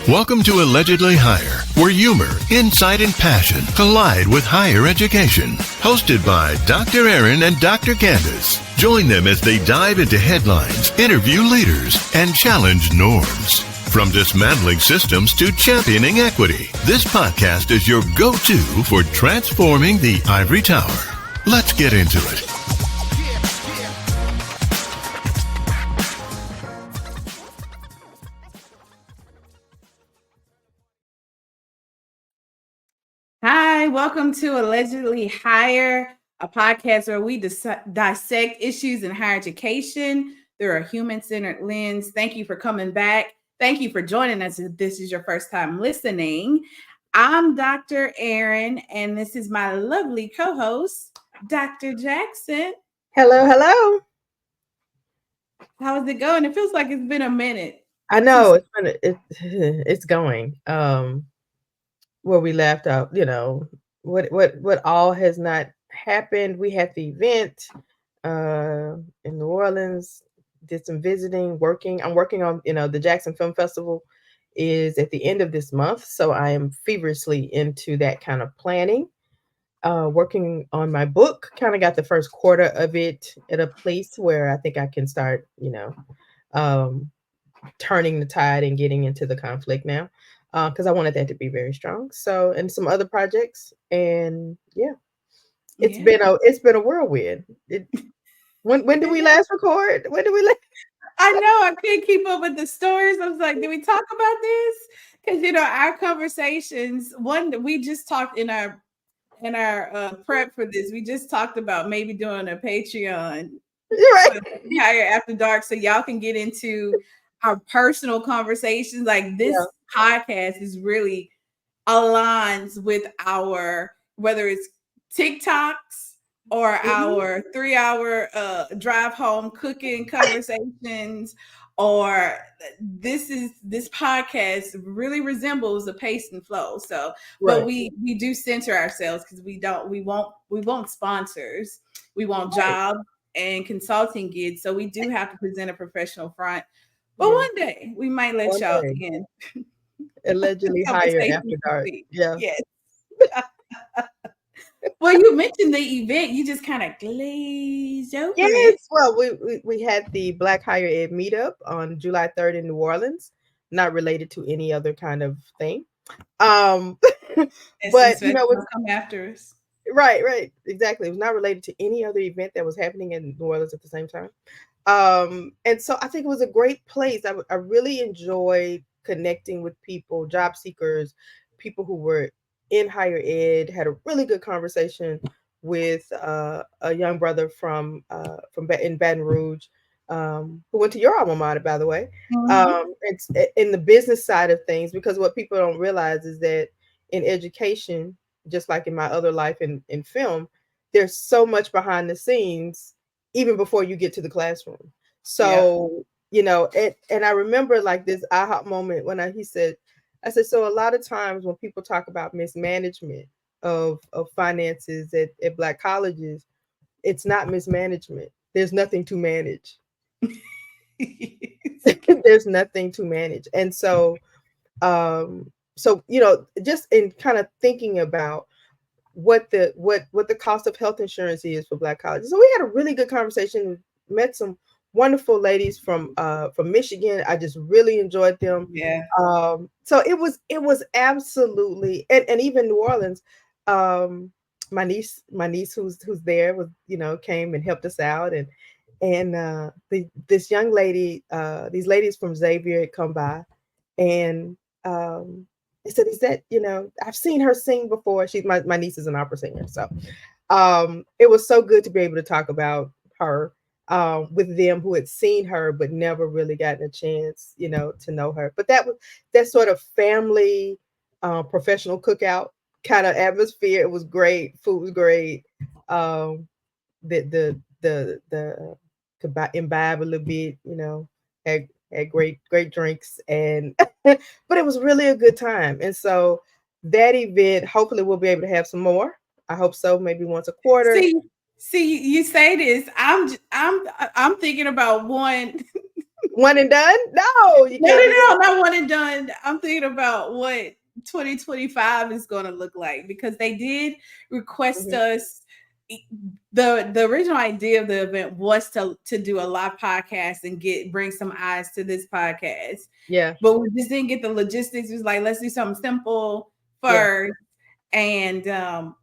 Welcome to Allegedly Higher, where humor, insight, and passion collide with higher education. Hosted by Dr. Erin and Dr. Candace. Join them as they dive into headlines, interview leaders, and challenge norms. From dismantling systems to championing equity, this podcast is your go-to for transforming the ivory tower. Let's get into it. Hi, welcome to Allegedly Higher, a podcast where we dissect issues in higher education through a human-centered lens. Thank you for coming back. Thank you for joining us if this is your first time listening. I'm Dr. Erin, and this is my lovely co-host, Dr. Jackson. Hello, hello. How's it going? It feels like it's been a minute. I know it's going. Where we left out, what all has not happened. We had the event in New Orleans, did some visiting, working. I'm working on, the Jackson Film Festival is at the end of this month. So I am feverishly into that kind of planning, working on my book, kind of got the first quarter of it at a place where I think I can start, turning the tide and getting into the conflict now. Because I wanted that to be very strong. So, and some other projects, and it's been a whirlwind. When did we last record? When did we last? I know I couldn't keep up with the stories. I was like, did we talk about this? Because our conversations. We just talked in our prep for this. We just talked about maybe doing a Patreon, right? Higher After Dark, so y'all can get into our personal conversations. Like this podcast is really aligns with our, whether it's TikToks or our 3-hour drive home cooking conversations, or this podcast really resembles a pace and flow. So, but we do center ourselves because we won't sponsors, we want job and consulting gigs. So we do have to present a professional front. But one day we might let y'all in. Allegedly Higher After Dark. Yeah. Yes. Well, you mentioned the event. You just kind of glazed over. Yes. Well, we had the Black Higher Ed meetup on July 3rd in New Orleans. Not related to any other kind of thing. But come after us. Right. Exactly. It was not related to any other event that was happening in New Orleans at the same time. And so I think it was a great place. I really enjoyed connecting with people, job seekers, people who were in higher ed. Had a really good conversation with a young brother from in Baton Rouge, who went to your alma mater, by the way. It's in the business side of things, because what people don't realize is that in education, just like in my other life in film, there's so much behind the scenes even before you get to the classroom. So, and I remember like this aha moment when I said, so a lot of times when people talk about mismanagement of finances at Black colleges, it's not mismanagement. There's nothing to manage. There's nothing to manage. And so, just in kind of thinking about what the cost of health insurance is for Black colleges. So we had a really good conversation, met some wonderful ladies from Michigan. I just really enjoyed them. Yeah. So it was absolutely, and even New Orleans, my niece who's there was, came and helped us out, and this young lady, these ladies from Xavier had come by, and I said, is that, I've seen her sing before. She's my niece is an opera singer. So it was so good to be able to talk about her with them who had seen her, but never really gotten a chance, to know her. But that sort of family, professional cookout kind of atmosphere. It was great. Food was great. The could imbibe a little bit, had great drinks, and but it was really a good time. And so that event, hopefully we'll be able to have some more. I hope so, maybe once a quarter. See, you say this. I'm thinking about one One and done? No, you can't. No, not one and done. I'm thinking about what 2025 is going to look like, because they did request us. The original idea of the event was to do a live podcast and bring some eyes to this podcast. Yeah. But we just didn't get the logistics. It was like, let's do something simple first. Yeah. And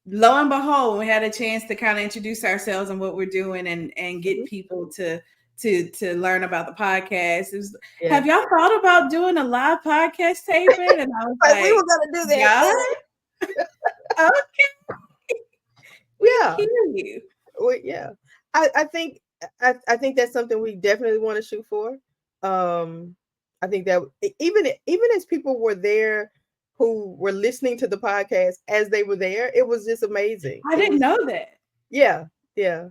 lo and behold, we had a chance to kind of introduce ourselves and what we're doing and get people to learn about the podcast. It was, have y'all thought about doing a live podcast taping? And I was like, we were gonna do that. Okay. Yeah. Hear you. Well, yeah. I think that's something we definitely want to shoot for. I think that even as people were there who were listening to the podcast as they were there, it was just amazing. I didn't know that. Yeah. Yeah.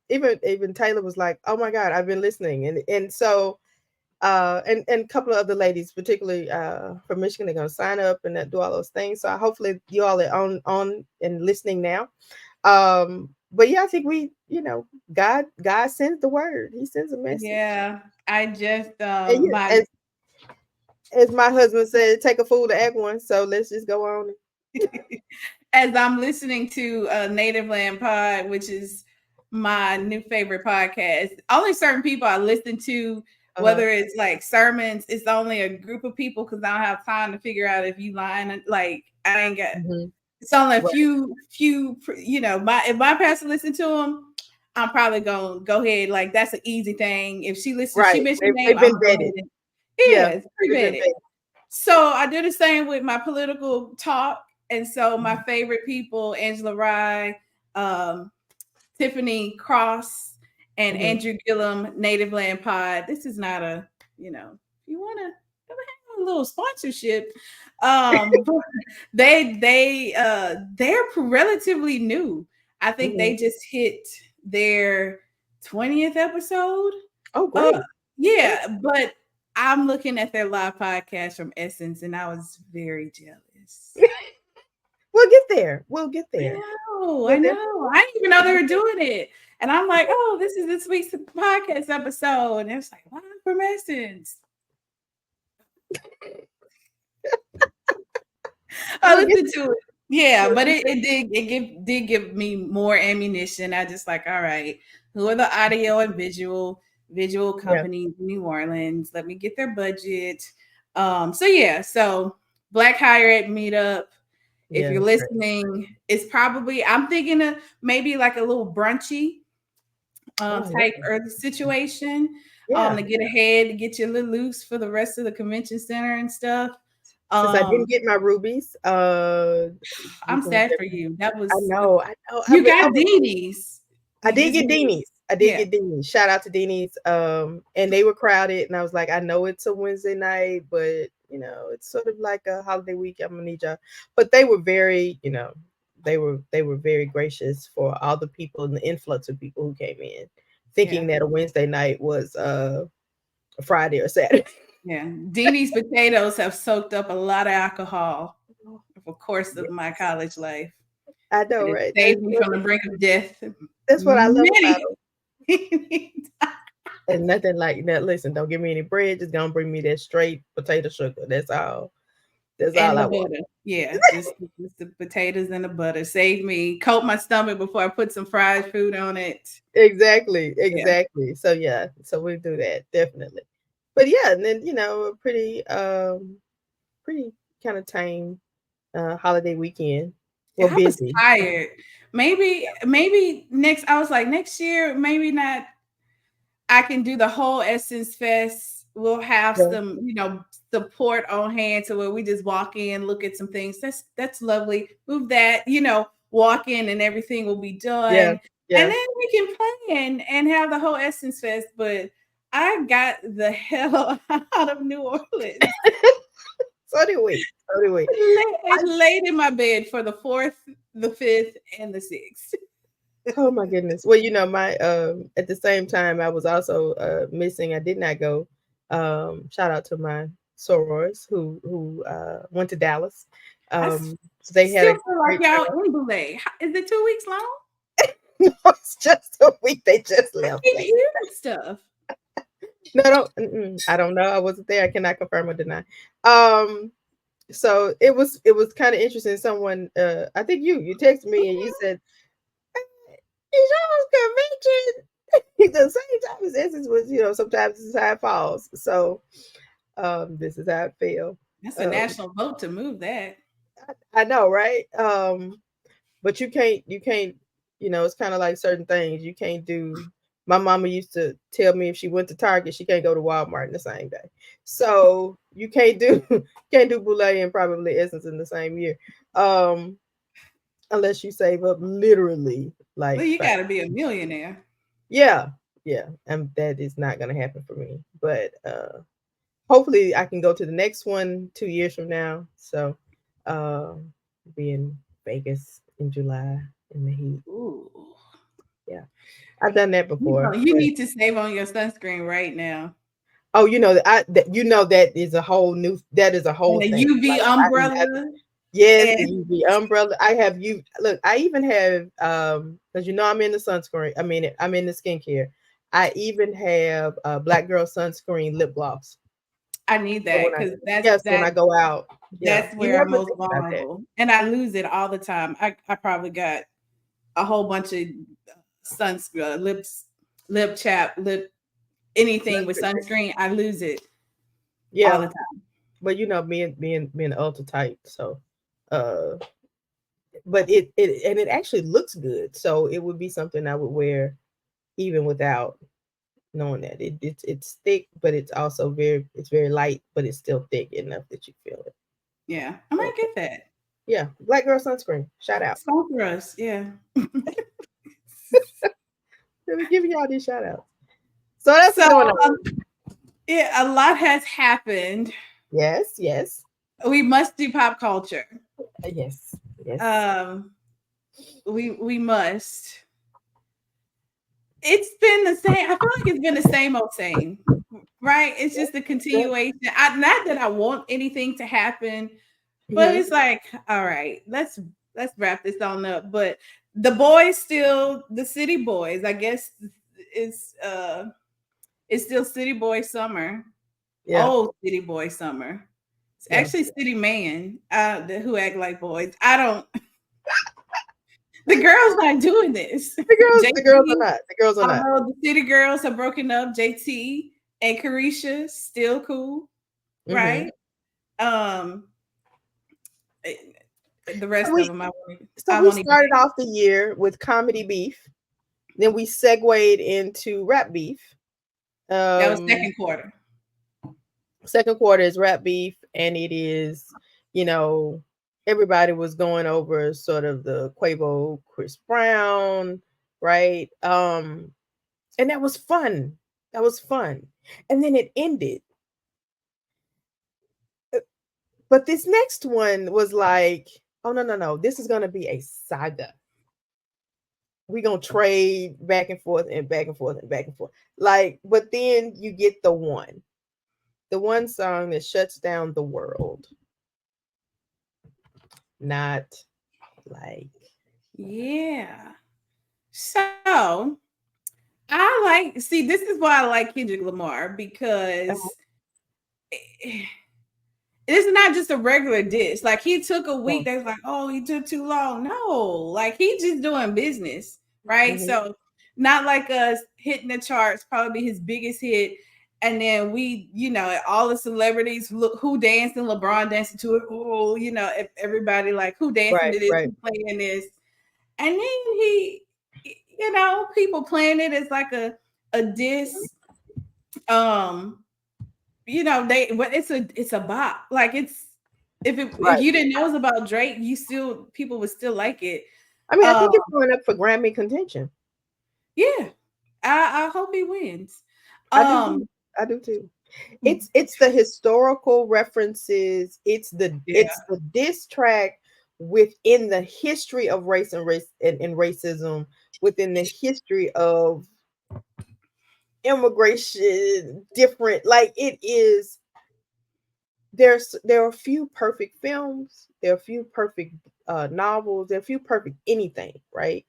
Even Taylor was like, "Oh my God, I've been listening," and so and a couple of other ladies, particularly from Michigan, are going to sign up and do all those things. So hopefully you all are on and listening now. But yeah, I think we, God sends the word. He sends a message. Yeah, I just as my husband said, take a fool to act one. So let's just go on. As I'm listening to Native Land Pod, which is my new favorite podcast, only certain people I listen to, whether it's like sermons, it's only a group of people because I don't have time to figure out if you lying. Like I ain't got. It's only a few. If my pastor listen to them, I'm probably gonna go ahead. Like that's an easy thing. If she listens, she mentioned name. They've been vetted. Yeah, it's pretty vetted. So I do the same with my political talk, and so my favorite people: Angela Rye, Tiffany Cross, and Andrew Gillum, Native Land Pod. This is not a, if you want to have a little sponsorship, they're relatively new. I think they just hit their 20th episode. Oh, great. But I'm looking at their live podcast from Essence, and I was very jealous. We'll get there. I know. I didn't even know they were doing it. And I'm like, oh, this is this week's podcast episode. And it's like, wow, from Essence. I listened to it. Yeah, but it did give me more ammunition. I just like, all right, who are the audio and visual companies in New Orleans? Let me get their budget. So Black Higher Ed Meetup. If you're listening, it's probably, I'm thinking of maybe like a little brunchy type early situation to get ahead, to get you a little loose for the rest of the convention center and stuff. Since I didn't get my rubies, I'm sad for you. That was, I know. You got Deanies. I did get Deanies. Shout out to Deanies. And they were crowded, and I was like, I know it's a Wednesday night, but it's sort of like a holiday week. I'm gonna need y'all. But they were very, they were very gracious for all the people and the influx of people who came in, thinking that a Wednesday night was a Friday or Saturday. Yeah, Deanie's potatoes have soaked up a lot of alcohol over the course of my college life. I know, right? Saved me from the brink of death. That's what I love about them. And nothing like that. Listen, don't give me any bread. Just gonna bring me that straight potato sugar. That's all. That's all I want. Yeah, just the potatoes and the butter. Save me. Coat my stomach before I put some fried food on it. Exactly. Yeah. So we'll do that definitely. But yeah, and then a pretty kind of tame holiday weekend. Well, I busy. was tired. Maybe next year, maybe not. I can do the whole Essence Fest. We'll have some, support on hand to where we just walk in, look at some things. That's lovely. Move that, walk in and everything will be done. Yeah. And then we can plan and have the whole Essence Fest. But I got the hell out of New Orleans. So do we. I laid in my bed for the 4th, the 5th, and the 6th. Oh my goodness. Well, my at the same time I was also missing. I did not go. Shout out to my sorors who went to Dallas. They had like y'all in Boulay. Is it 2 weeks long? No, it's just a week. They just left. I keep hearing stuff. No, I don't know. I wasn't there. I cannot confirm or deny. So it was kind of interesting. Someone, I think you texted me and you said, "Is y'all's convention the same time as Essence was? Sometimes this is how it falls. So, this is how it fell. That's a national vote to move that. I know, right? But you can't. It's kind of like certain things you can't do. My mama used to tell me if she went to Target, she can't go to Walmart in the same day. So you can't do can't do Boulay and probably Essence in the same year, unless you save up literally Well, like you got to 5 be a millionaire. Yeah, yeah, and that is not going to happen for me. But hopefully, I can go to the next one 2 years from now. So, uh, be in Vegas in July in the heat. Ooh. Yeah, I've done that before. You But need to save on your sunscreen right now. oh, that is a whole new. That is a whole And a thing. UV Like umbrella. yes, the And UV umbrella. I have you look. I even have because I'm in the sunscreen. I'm in the skincare. I even have black girl sunscreen lip gloss. I need So that because when I go out, yeah, that's you where I'm never most think about that. vulnerable. And I lose it all the time. I probably got a whole bunch of sunscreen, lip chap, lip anything with sunscreen. I lose it all Yeah, the time. but being ultra tight, so uh, but it actually looks good, so it would be something I would wear even without knowing that it's thick, but it's very light, but it's still thick enough that you feel it. Yeah, I might Okay, get that. yeah, black girl sunscreen. Shout out. Sponsor us. Yeah. Let me give y'all these shout outs. So that's So what's going on. yeah, a lot has happened. Yes, yes, We must do pop culture. yes, yes. Um, we must. It's been the same. I feel like it's been the same old same, right? It's just a Yep. continuation. Not that I want anything to happen, but Mhm. it's like, all right, let's wrap this on up. But the boys still the city boys. I guess it's uh it's still city boy summer. Yeah, Old city boy summer. It's yeah. actually city man who act like boys. I don't. The girls not doing this. The girls are JT, not. The girls are not. although the city girls have broken up, JT and Carisha still cool, Hmm. right? Um, eh, the So rest of we them, so I we won't even. started off the year with comedy beef. Then we segued into rap beef. That was Um, second quarter. Second quarter is rap beef, and it is, you know, everybody was going over sort of the Quavo Chris Brown, right? And that was fun. That was fun. And then it ended. Uh, But this next one was like, oh no, no, no. This is gonna be a saga. We're gonna trade back and forth and back and forth and back and forth. Like, but then you get the one song that shuts down the world. Not like Yeah. So I see, this is why I like Kendrick Lamar because it's not just a regular diss. Like he took a week. That's like, oh, he took too long. No, like he just doing business, right? mm-hmm. So not like us hitting the charts, probably his biggest hit. And then we, all the celebrities look who dancing, LeBron dancing to it. Oh, everybody like who dancing Right, to this, right. who playing this. And then people playing it as like a diss. It's a bop. Like if Right. you didn't know it was about Drake, people would still like it. I mean, I Um, think it's going up for Grammy contention. yeah, I hope he wins. I do too. Um, I do too. It's the historical references. yeah, It's the diss track within the history of and racism, within the history of immigration, different like it is. There are a few perfect films, there are a few perfect novels, there are a few perfect anything, right?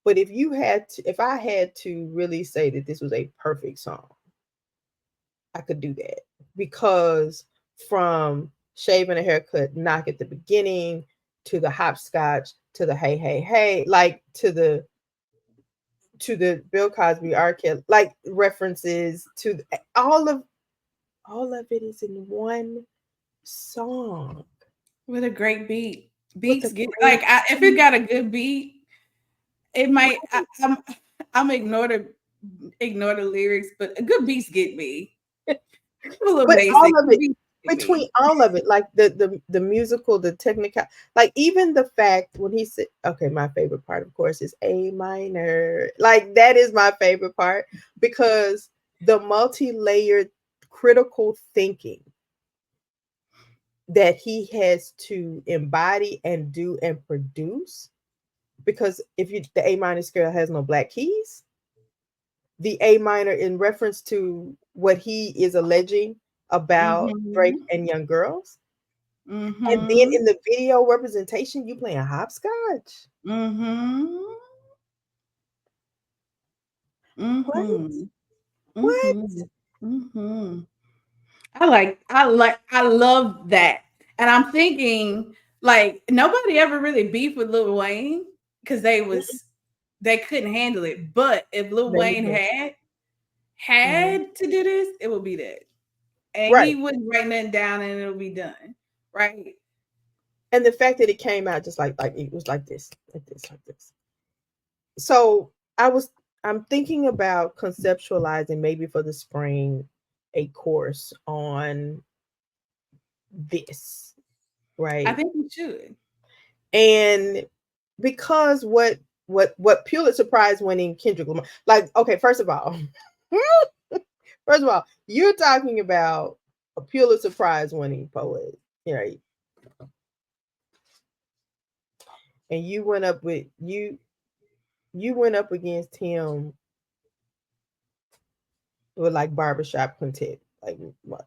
But if I had to really say that this was a perfect song, I could do that, because from shaving a haircut, knock at the beginning, to the hopscotch, to the hey hey hey, like to the Bill Cosby, R. Kelly, like references to all of it is in one song with a great beat. with Beats a get great if it got a good beat, it might. I'm ignore the lyrics, but a good beats get me. A little but basic. all of it, Beats get between me. all of it, like the musical, the technical, like even the fact when he said, okay, my favorite part of course is A minor, like that is my favorite part, because the multi-layered critical thinking that he has to embody and do and produce, because if you the A minor scale has no black keys, the A minor in reference to what he is alleging about Drake Mm-hmm. and young girls. And then Mm-hmm. in the video representation, you playing hopscotch. Mm-hmm. What? Mm-hmm. What? Mm-hmm. Mm-hmm. I love that. And I'm thinking like nobody ever really beefed with Lil Wayne because they couldn't handle it. But if Lil There you Wayne go. Mhm. had to do this, it would be that. And he Right. wouldn't write nothing down and it'll be done. Right. And the fact that it came out just like it was like this, like this, like this. So I'm thinking about conceptualizing maybe for the spring a course on this, I right? think we should. And because what Pulitzer Prize winning Kendrick Lamar, like, okay, first of all, you're talking about a Pulitzer Prize winning poet, right? And you went up against him with like barbershop quintet. Like what?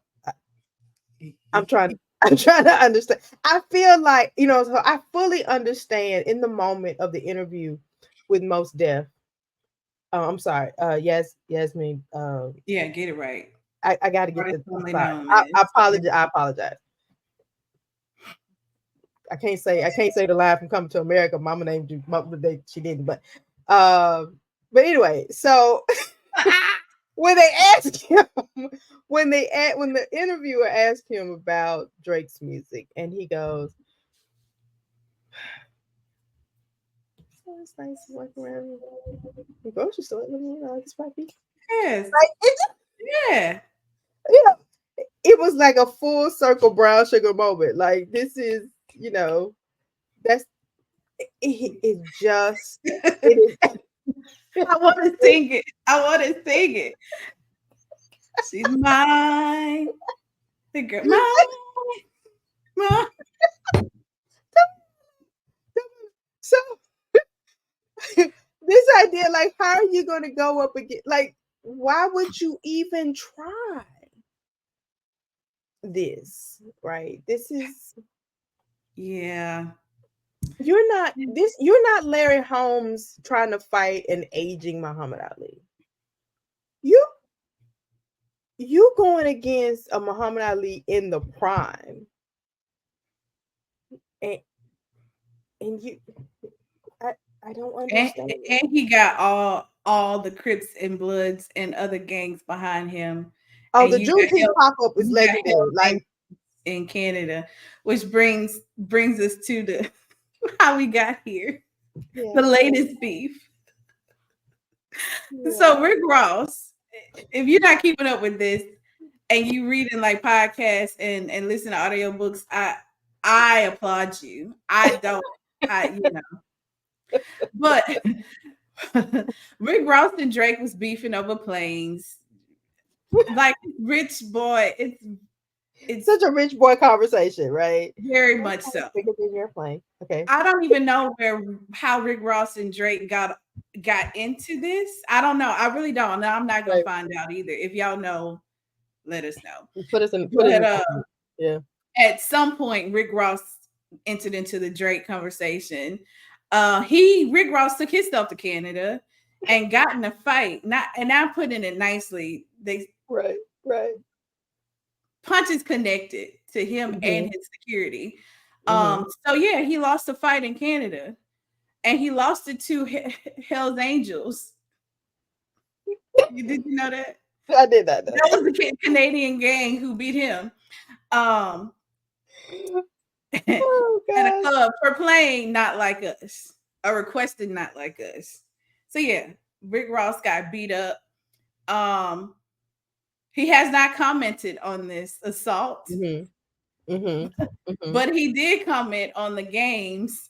I'm trying I'm trying to understand. I feel like, so I fully understand in the moment of the interview with Most Def. I'm sorry. Yasmin. Yeah, get it right. I got to get Artist I'm formerly sorry. known I as. apologize. I apologize. I can't say the line from Coming to America. Mama named you. She didn't. But anyway. So when they asked him, when the interviewer asked him about Drake's music, and he goes, "So it's nice to walk around the grocery store. This puppy." Yes. Like Yeah. you know, it was like a full circle brown sugar moment. Like this is, that's it just it is. I want to sing it. I want to sing it. She's mine. The girl, mine, mine. So this idea, like, how are you going to go up again? Like, why would you even try this? Right? This is Yeah. you're not Larry Holmes trying to fight an aging Muhammad Ali. You you going against a Muhammad Ali in the prime, and and you I I don't And, understand. and he got all the Crips and Bloods and other gangs behind him. Oh, And the Juneteenth pop up is you got legendary. held Like, in Canada, which brings us to the how we got here. yeah, The latest beef. yeah. So Rick Ross, if you're not keeping up with this and you reading like podcasts and listen to audiobooks, I applaud you. I don't, but Rick Ross and Drake was beefing over planes. Like rich boy, it's Such a rich boy conversation, right? very much so. Bigger than your plane. Okay. I don't even know how Rick Ross and Drake got into this. I don't know. I really don't. No, I'm not gonna Right. find out either. If y'all know, let us know. Put it in But the comments. Yeah. at some point, Rick Ross entered into the Drake conversation. Rick Ross took his stuff to Canada and got in a fight. Not, and I'm putting it nicely. Right. Right. punches connected to him and his security. Mm-hmm. So yeah, he lost a fight in Canada, and he lost it to Hell's Angels. Did you know that? I did not know That that. was the Canadian gang who beat him. Um, Oh at a gosh. club for playing Not Like Us or requesting Not Like Us. So yeah, Rick Ross got beat up. Um, he has not commented on this assault, Mm-hmm. but he did comment on the game's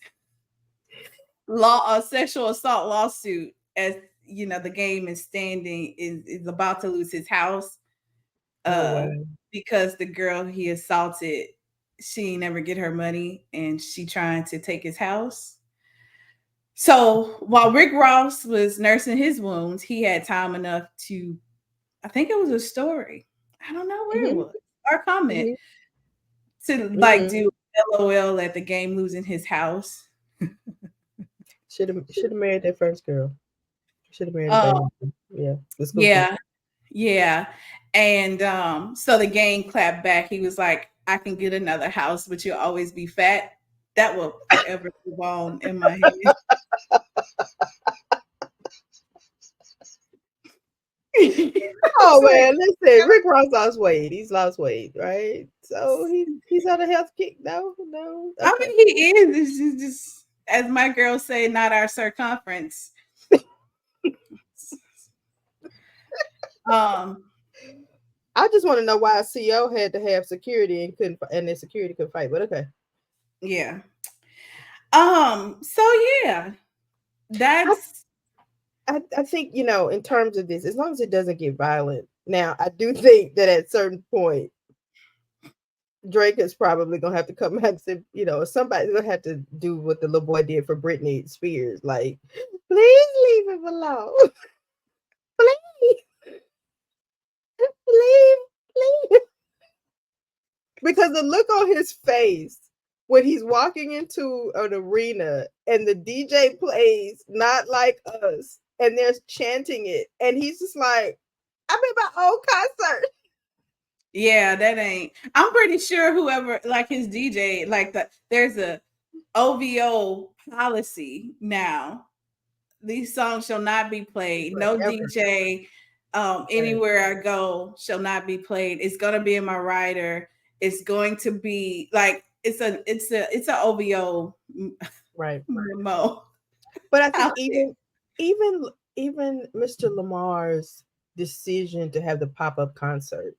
sexual assault lawsuit. As you know, the game is is about to lose his house Oh wow. because the girl he assaulted, she never get her money and she trying to take his house. So while Rick Ross was nursing his wounds, he had time enough to, I think it was a story, I don't know where it Mm-hmm. was, or comment Mm-hmm. to like Mm-hmm. do LOL at the game losing his house. Should have married that first girl. Should have married a Oh baby. Yeah, the school teacher. yeah, yeah. And so the gang clapped back. He was like, I can get another house, but you'll always be fat. That will forever live on in my head. Oh man, listen, Rick Ross lost weight. He's lost weight, right? So he's on a health kick. No. I Okay. mean, he is. It's just, as my girls say, not our circumference. Um, I just want to know why a CO had to have security and the security could fight. But okay. yeah. So yeah, that's I think, in terms of this, as long as it doesn't get violent. Now, I do think that at a certain point, Drake is probably gonna have to come out and say, somebody's gonna have to do what the little boy did for Britney Spears. Like, please leave him alone. Please, please. Because the look on his face when he's walking into an arena and the DJ plays Not Like Us and they're chanting it, and he's just like, I'm in my own concert. yeah, that ain't. I'm pretty sure whoever, like his DJ, there's a OVO policy now. These songs shall not be played. No Forever. DJ, anywhere I go shall not be played. It's gonna be in my rider. It's going to be like it's a OVO Right. memo. But I think even Mr. Lamar's decision to have the pop-up concert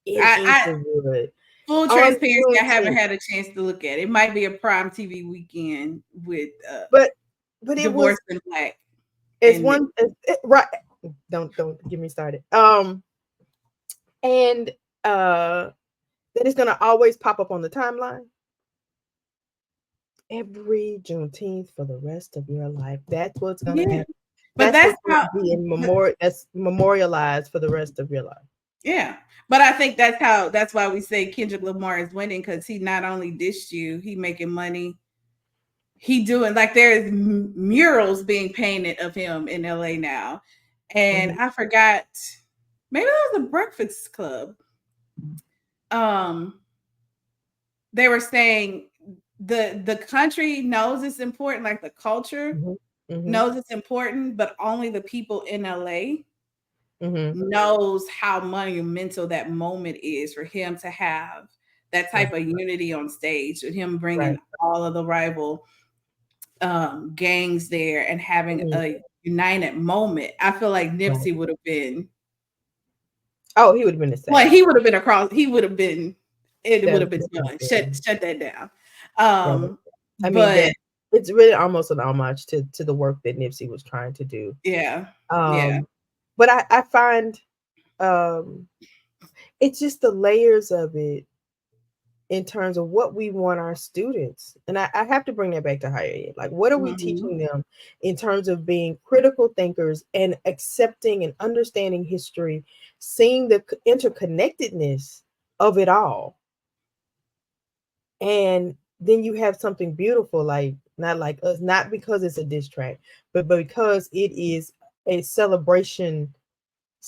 in Inglewood. Full transparency, I haven't had a chance to look at it. It might be a prime TV weekend with but it Divorce was in Black. It's one right. Don't get me started. And that is gonna always pop up on the timeline every Juneteenth for the rest of your life. That's what's gonna happen. But that's how that's memorialized for the rest of your life. Yeah, but I think that's why we say Kendrick Lamar is winning, because he not only dished you, he making money. He doing, like, there's murals being painted of him in LA now, and I forgot, maybe that was a Breakfast Club. They were saying the country knows it's important, like the culture knows it's important, but only the people in LA knows how monumental that moment is for him to have that type of unity on stage, with him bringing all of the rival gangs there and having a united moment. I feel like Nipsey would have been. Oh, he would have been the same. Like, he would have been across. He would have been. It would have been done. Shut that down. I mean, it's really almost an homage to the work that Nipsey was trying to do. Yeah. But I find it's just the layers of it in terms of what we want our students. And I have to bring that back to higher ed. Like, what are we teaching them in terms of being critical thinkers and accepting and understanding history, seeing the interconnectedness of it all? And then you have something beautiful, like Not Like Us, not because it's a diss track, but because it is a celebration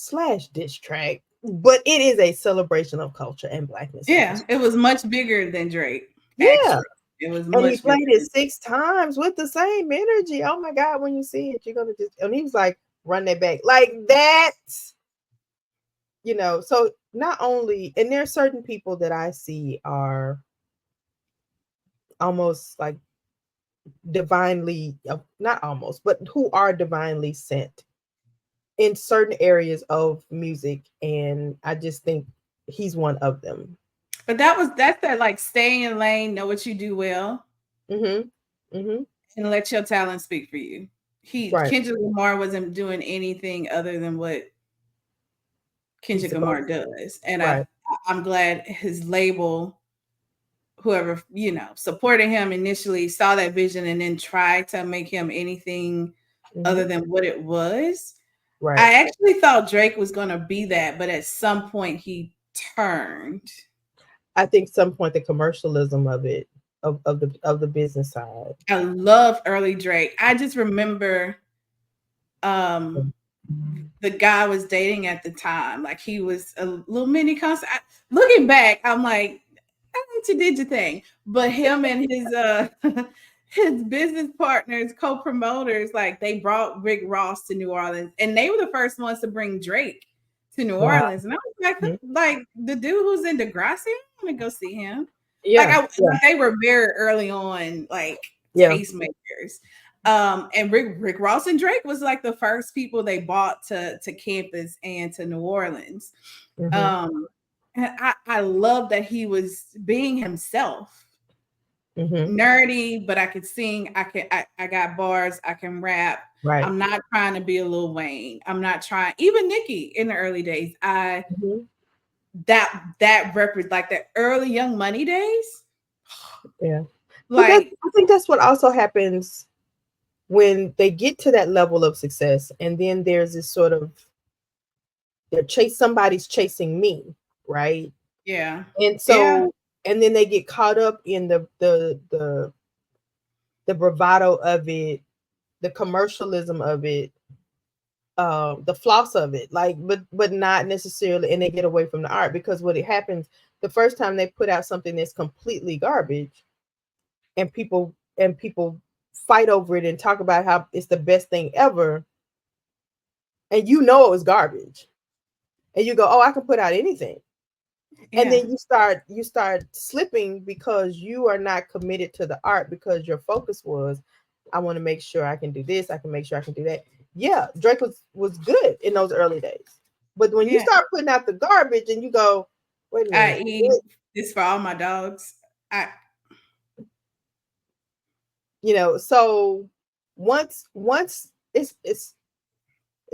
/ diss track but it is a celebration of culture and blackness. Yeah, it was much bigger than Drake. Yeah. Actually. It was And he much played bigger. it 6 times with the same energy. Oh my God, when you see it, you're gonna just, and he was like, run that back. Like that, you know. So not only, and there are certain people that I see are almost like divinely, not almost, but who are divinely sent in certain areas of music. And I just think he's one of them. But that's that like stay in lane, know what you do well, And let your talent speak for you. right. Kendrick Lamar wasn't doing anything other than what He's Kendrick supposed Lamar does. And right. I'm glad his label, whoever, supported him initially, saw that vision and then tried to make him anything other than what it was. Right. I actually thought Drake was going to be that, but at some point he turned. I think some point the commercialism of it, of the business side. I love early Drake. I just remember the guy I was dating at the time. Like he was a little mini concert. Looking back, I'm like, I think you did your thing. But him and his his business partners, co-promoters, like they brought Rick Ross to New Orleans, and they were the first ones to bring Drake to New Orleans. And I was like the dude who's in Degrassi, I want to go see him. Yeah, like they were very early on, like tastemakers. And Rick Ross and Drake was like the first people they brought to campus and to New Orleans. And I love that he was being himself. Nerdy, but I could sing. I got bars. I can rap. Right. I'm not trying to be a Lil Wayne. I'm not trying. Even Nicki in the early days, that represent like the early Young Money days. Yeah, like I think that's what also happens when they get to that level of success, and then there's this sort of somebody's chasing me, right? Yeah, and so and then they get caught up in the bravado of it, the commercialism of it, the floss of it, like, but not necessarily, and they get away from the art, because what it happens the first time they put out something that's completely garbage, and people fight over it and talk about how it's the best thing ever, and it was garbage, and you go, oh, I can put out anything. And then you start slipping because you are not committed to the art, because your focus was, I want to make sure I can do this, I can make sure I can do that. Yeah, Drake was good in those early days, but when you start putting out the garbage and you go, wait a minute, I eat this for all my dogs. So once it's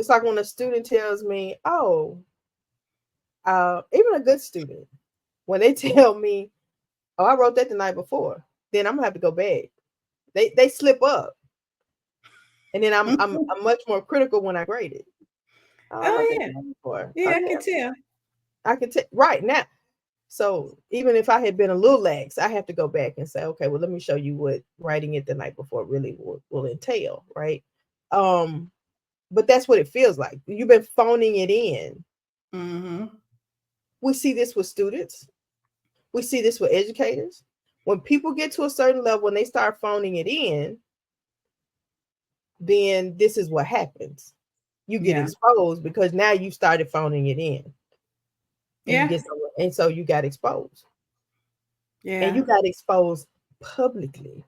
like when a student tells me, oh, even a good student, when they tell me, oh, I wrote that the night before, then I'm gonna have to go back. They slip up, and then I'm much more critical when I grade it. I can tell right now. So even if I had been a little lax, I have to go back and say, okay, well, let me show you what writing it the night before really will entail, right? But that's what it feels like. You've been phoning it in. We see this with students. We see this with educators. When people get to a certain level and they start phoning it in, then this is what happens. You get exposed because now you started phoning it in. And so you got exposed. Yeah. And you got exposed publicly.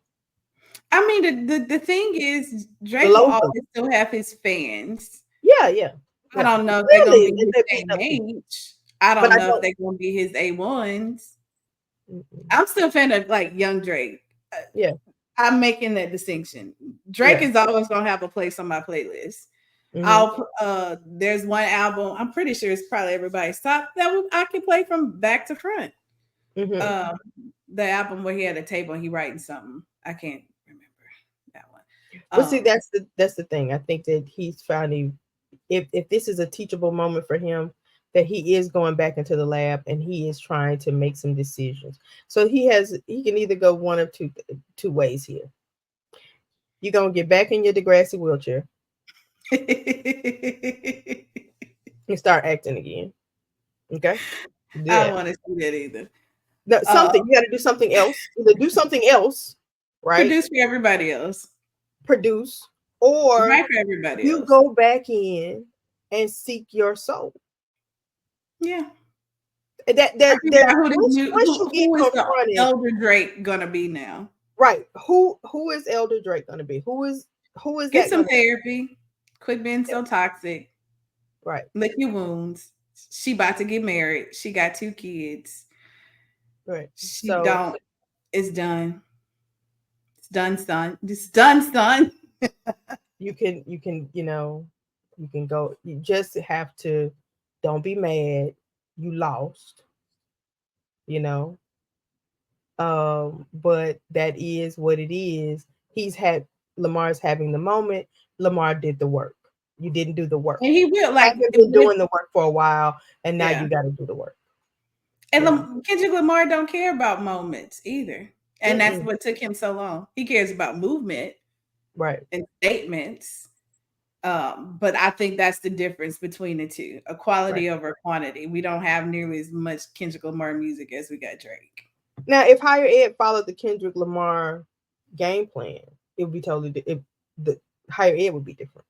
I mean, the thing is, Drake will always still have his fans. Yeah. I don't know if they're going to be his same age. I don't know if they're going to be his A1s. I'm still a fan of like young Drake. Yeah. I'm making that distinction. Drake is always going to have a place on my playlist. There's one album, I'm pretty sure it's probably everybody's top, that I can play from back to front. The album where he had a table and he writing something. I can't remember that one. Well, see, that's the thing. I think that he's finding, if this is a teachable moment for him, that he is going back into the lab and he is trying to make some decisions. So he can either go one of two ways here. You're gonna get back in your Degrassi wheelchair and start acting again. Okay. I Yeah. don't want to see that either. No, something you got to do something else. Either do something else, right? Produce for everybody else. Produce, or Right for everybody you else. go back in and seek your soul. Yeah. That once you get who is the confronted, Elder Drake gonna be now? right? Who is Elder Drake gonna be? Who is Get that some gonna be? therapy. Quit being so toxic. Right. Lick your wounds. She about to get married. She got 2 kids. Right. She So don't. It's done. It's done, son. It's done, son. you can you can go. You just have to. Don't be mad. You lost. You know. But that is what it is. Lamar's having the moment. Lamar did the work. You didn't do the work. And he will like I've been doing the work for a while, and now you got to do the work. And Kendrick Lamar don't care about moments either, and that's what took him so long. He cares about movement, right, and statements. But I think that's the difference between the two: a quality over quantity. We don't have nearly as much Kendrick Lamar music as we got Drake. Now, if higher ed followed the Kendrick Lamar game plan, it would be totally different. The higher ed would be different.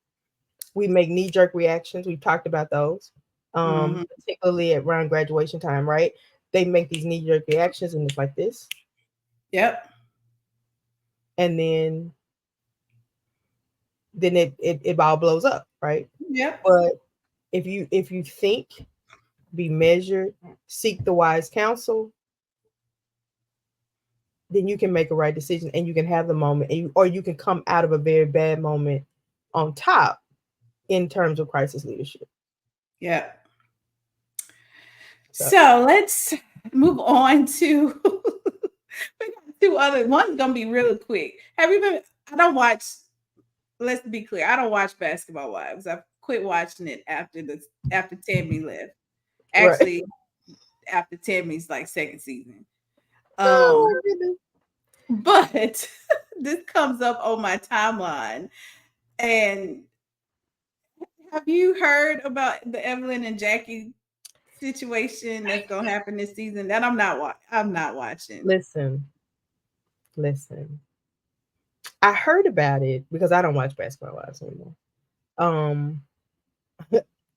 We make knee-jerk reactions. We've talked about those, particularly around graduation time, right? They make these knee-jerk reactions, and it's like this. Yep. And then it all blows up, right? Yep. But if you think, be measured, seek the wise counsel, then you can make a right decision, and you can have the moment, or you can come out of a very bad moment on top in terms of crisis leadership. Yeah. So let's move on to we got 2 other. One's gonna be really quick. Have you been? I don't watch. Let's be clear. I don't watch Basketball Wives. I've quit watching it after Tammy left. Actually, after Tammy's like second season. But this comes up on my timeline. And have you heard about the Evelyn and Jackie situation that's gonna happen this season? That I'm not watching. Listen. I heard about it because I don't watch Basketball Wives anymore.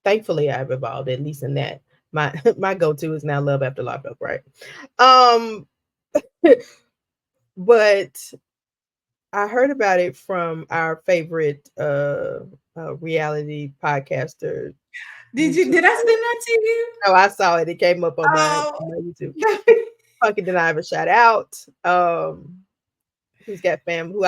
Thankfully I've evolved, at least in that. My go-to is now Love After Lockup, right? But I heard about it from our favorite reality podcaster. Did I send that to you? No, I saw it. It came up on my YouTube. Fucking deny a shout out. Who's got fam? Who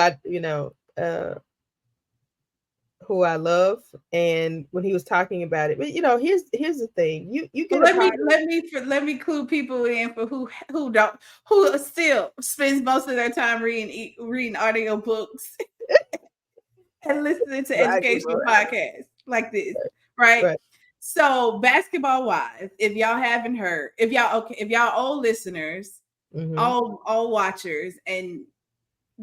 I love, and when he was talking about it, but here's the thing. You get let me clue people in for who still spends most of their time reading audio books and listening to educational podcasts like this, right? So Basketball Wives, if y'all haven't heard, if y'all old listeners, all watchers, and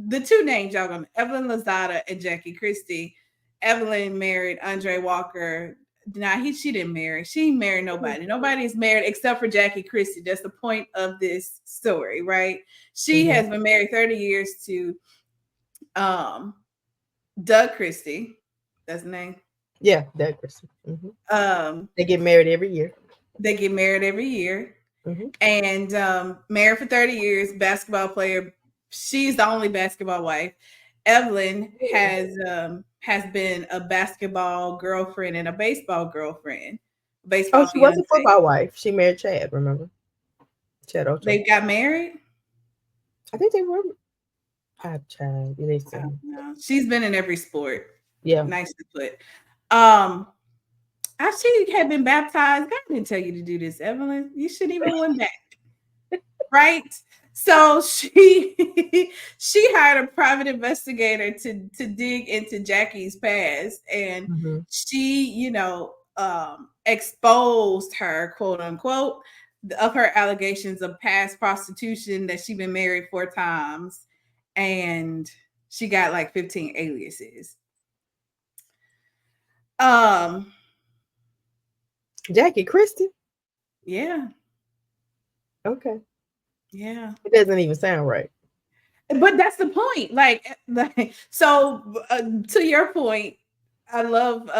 the 2 names y'all gonna, Evelyn Lozada and Jackie Christie. Evelyn married Andre Walker. She didn't marry. She ain't married nobody. Nobody's married except for Jackie Christie. That's the point of this story, right? She has been married 30 years to Doug Christie. That's the name. Yeah, Doug Christie. They get married every year. And married for 30 years, basketball player. She's the only basketball wife. Evelyn has been a basketball girlfriend and a baseball girlfriend. She was a football wife. She married Chad, remember? Chad Ocho. They got married? I think they were. Chad. She's been in every sport. Yeah. Nicely put. She had been baptized. God didn't tell you to do this, Evelyn. You shouldn't even went back. Right? So she hired a private investigator to dig into Jackie's past, and she, exposed her, quote unquote, of her allegations of past prostitution, that she'd been married 4 times, and she got like 15 aliases. Jackie Christie. Yeah. Okay. Yeah. It doesn't even sound right. But that's the point. So to your point, I love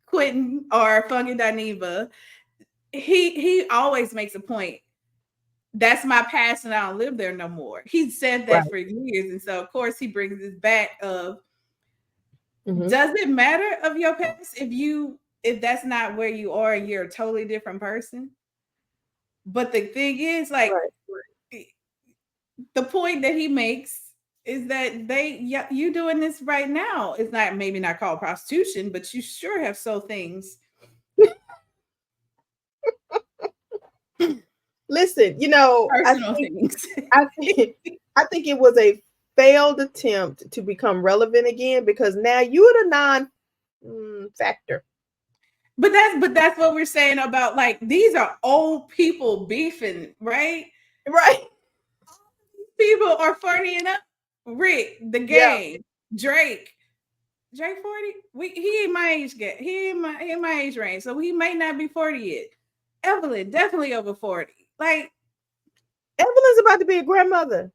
Quentin or Funky Dineva. He always makes a point. That's my past and I don't live there no more. He said that Right. for years. And so of course he brings this back of Mhm. does it matter of your past if that's not where you are and you're a totally different person? But the thing is, like, Right. the point that he makes is that you doing this right now. It's not maybe not called prostitution, but you sure have sold things. Listen, you know, Personal things. I think it was a failed attempt to become relevant again because now you're the non-factor. But that's what we're saying about, like, these are old people beefing, right? Right. People are funnying up. Rick, the Yeah. game, Drake 40. He ain't my age gap. He ain't my age range, so he may not be 40 yet. Evelyn definitely over 40. Like, Evelyn's about to be a grandmother.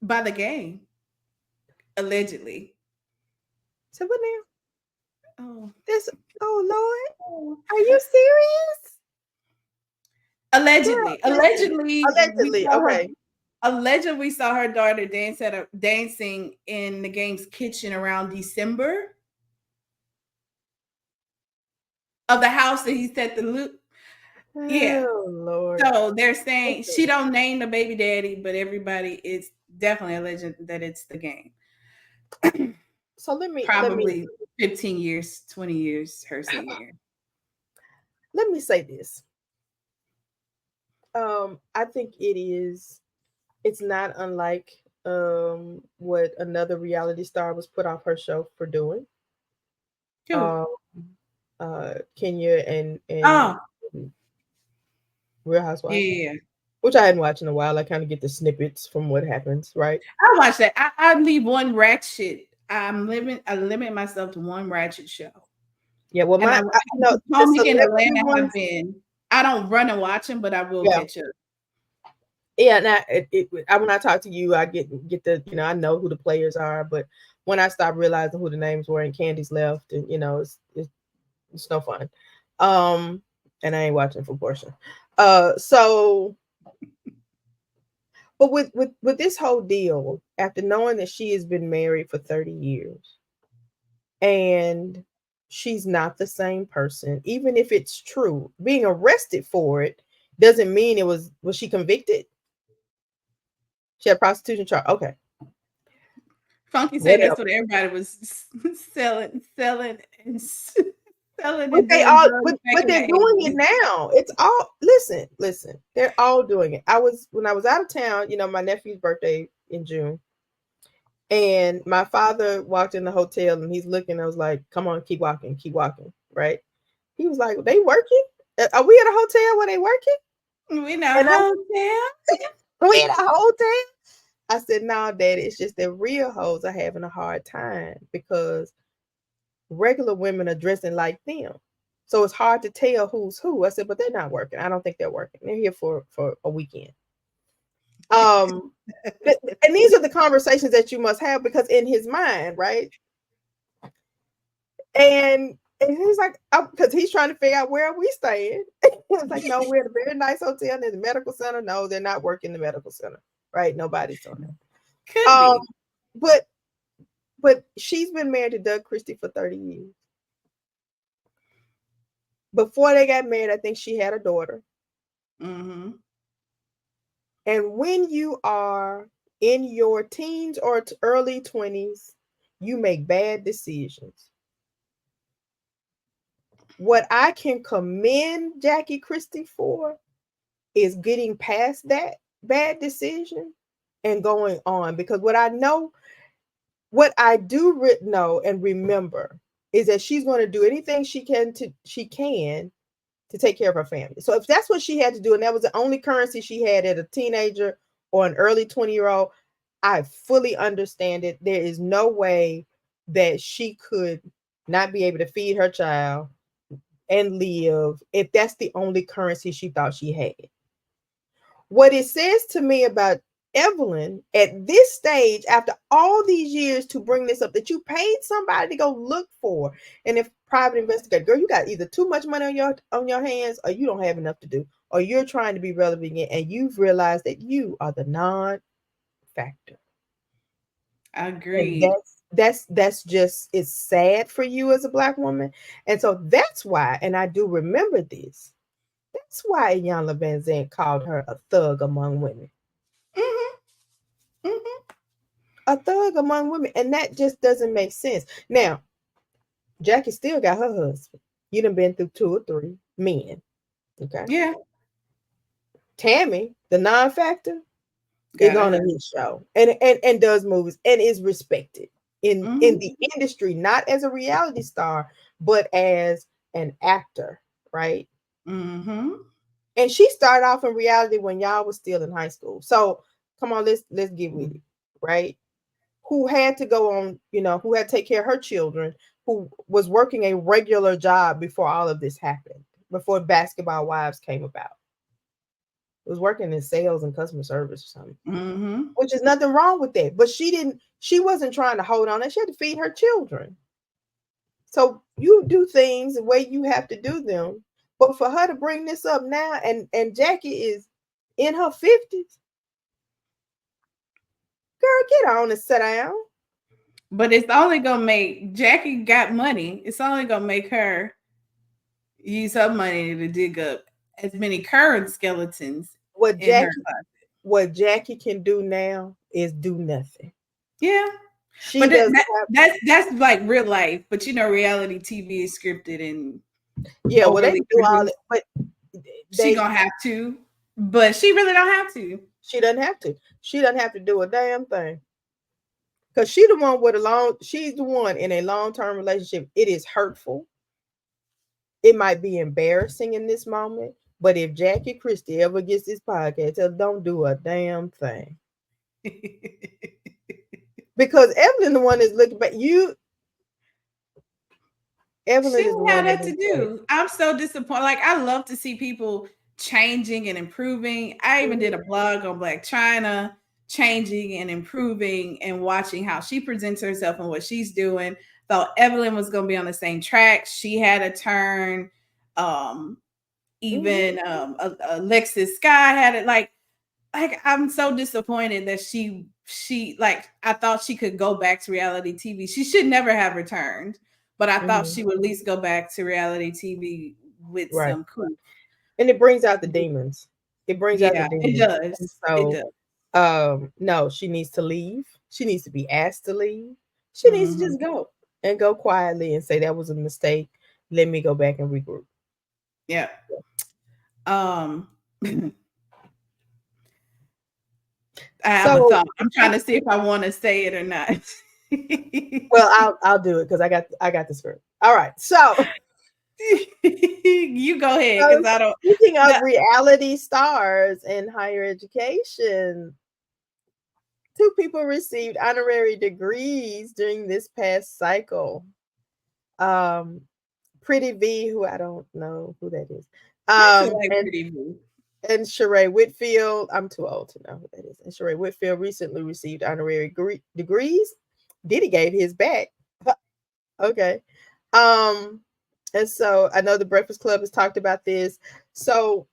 by the game, allegedly. So what now? Oh, Oh Lord, are you serious? allegedly. Yeah. Allegedly. Okay. Allegedly, we saw her daughter dancing in the game's kitchen around December of the house that he set the loop. Yeah. Oh Lord. So they're saying she don't name the baby daddy, but everybody is definitely alleging that it's the game. So let me 15 years, 20 years, her senior. Let me say this. I think it's not unlike what another reality star was put off her show for doing. Kenya and Real Housewives. Yeah. Which I hadn't watched in a while. I kind of get the snippets from what happens, right? I watch that. I leave one ratchet. I limit myself to one ratchet show. Yeah, well, in Atlanta I don't run and watch them, but I will catch up. Yeah, now when I talk to you, I get the, you know, I know who the players are, but when I stop realizing who the names were and Candy's left, and you know, it's no fun. And I ain't watching for Portia. So, but with this whole deal, after knowing that she has been married for 30 years, and she's not the same person, even if it's true, being arrested for it doesn't mean was she convicted? She had prostitution charge. Okay. Funky said that's what everybody was selling and selling. But they're doing it now. It's all listen. They're all doing it. When I was out of town, you know, my nephew's birthday in June. And my father walked in the hotel and he's looking. I was like, come on, keep walking, right? He was like, they working? Are we at a hotel where they working? We in a hotel? We in a hotel? I said, no, Daddy, it's just that real hoes are having a hard time because regular women are dressing like them. So it's hard to tell who's who. I said, but they're not working. I don't think they're working. They're here for a weekend. And these are the conversations that you must have because in his mind, right? And he's like, because he's trying to figure out where are we staying. It's like, no, we're at a very nice hotel in the medical center. No, they're not working the medical center, right? Nobody's doing that. But she's been married to Doug Christie for 30 years. Before they got married, I think she had a daughter. Mm-hmm. And when you are in your teens or early 20s, you make bad decisions. What I can commend Jackie Christie for is getting past that bad decision and going on. Because what I do know and remember is that she's going to do anything she can to take care of her family. So if that's what she had to do, and that was the only currency she had as a teenager or an early 20-year-old, I fully understand it. There is no way that she could not be able to feed her child, and live if that's the only currency she thought she had. What it says to me about Evelyn at this stage, after all these years to bring this up, that you paid somebody to go look for, and if private investigator, girl, you got either too much money on your hands, or you don't have enough to do, or you're trying to be relevant, and you've realized that you are the non-factor. Agreed. And that's just, it's sad for you as a Black woman, and so that's why, and I do remember this. That's why Iyanla Vanzant called her a thug among women. Mm-hmm. Mm-hmm. A thug among women, and that just doesn't make sense. Now, Jackie still got her husband. You done been through 2 or 3 men. Okay. Yeah. Tammy, the non-factor, is on a hit show and does movies and is respected in the industry, not as a reality star, but as an actor, right? Mm-hmm. And she started off in reality when y'all was still in high school. So come on, let's get with it, right? Who had to go on, who had to take care of her children, who was working a regular job before all of this happened, before Basketball Wives came about. It was working in sales and customer service or something, which is nothing wrong with that. But she wasn't trying to hold on. She had to feed her children. So you do things the way you have to do them. But for her to bring this up now, and Jackie is in her 50s, girl, get on and sit down. But it's only gonna make Jackie got money. It's only gonna make her use her money to dig up as many current skeletons. What Jackie can do now is do nothing. Yeah. But that's like real life. But reality TV is scripted and well, they do all it, but she gonna have to. But she really don't have to. She doesn't have to. She doesn't have to do a damn thing. Because she's the one in a long-term relationship. It is hurtful. It might be embarrassing in this moment. But if Jackie Christie ever gets this podcast, tell her, don't do a damn thing. Because Evelyn, the one is looking back. Evelyn she didn't have that to do. I'm so disappointed. Like, I love to see people changing and improving. I even did a blog on Black China, changing and improving and watching how she presents herself and what she's doing. Thought Evelyn was going to be on the same track. She had a turn. Even Alexis Sky had it. Like I'm so disappointed that she like, I thought she could go back to reality TV. She should never have returned, but I thought she would at least go back to reality TV with some cool. And it brings out the demons. It brings out the demons. It does. So, it does. No, she needs to leave. She needs to be asked to leave. She needs to just go quietly and say that was a mistake. Let me go back and regroup. Yeah. I have a thought. I'm trying to see if I want to say it or not. Well, I'll do it because I got the script. All right, so you go ahead because I don't. Speaking of reality stars in higher education, 2 people received honorary degrees during this past cycle. Pretty V, who I don't know who that is. And Sheree Whitfield, I'm too old to know who that is. And Sheree Whitfield recently received honorary degrees. Diddy gave his back. Okay. And so I know the Breakfast Club has talked about this. So,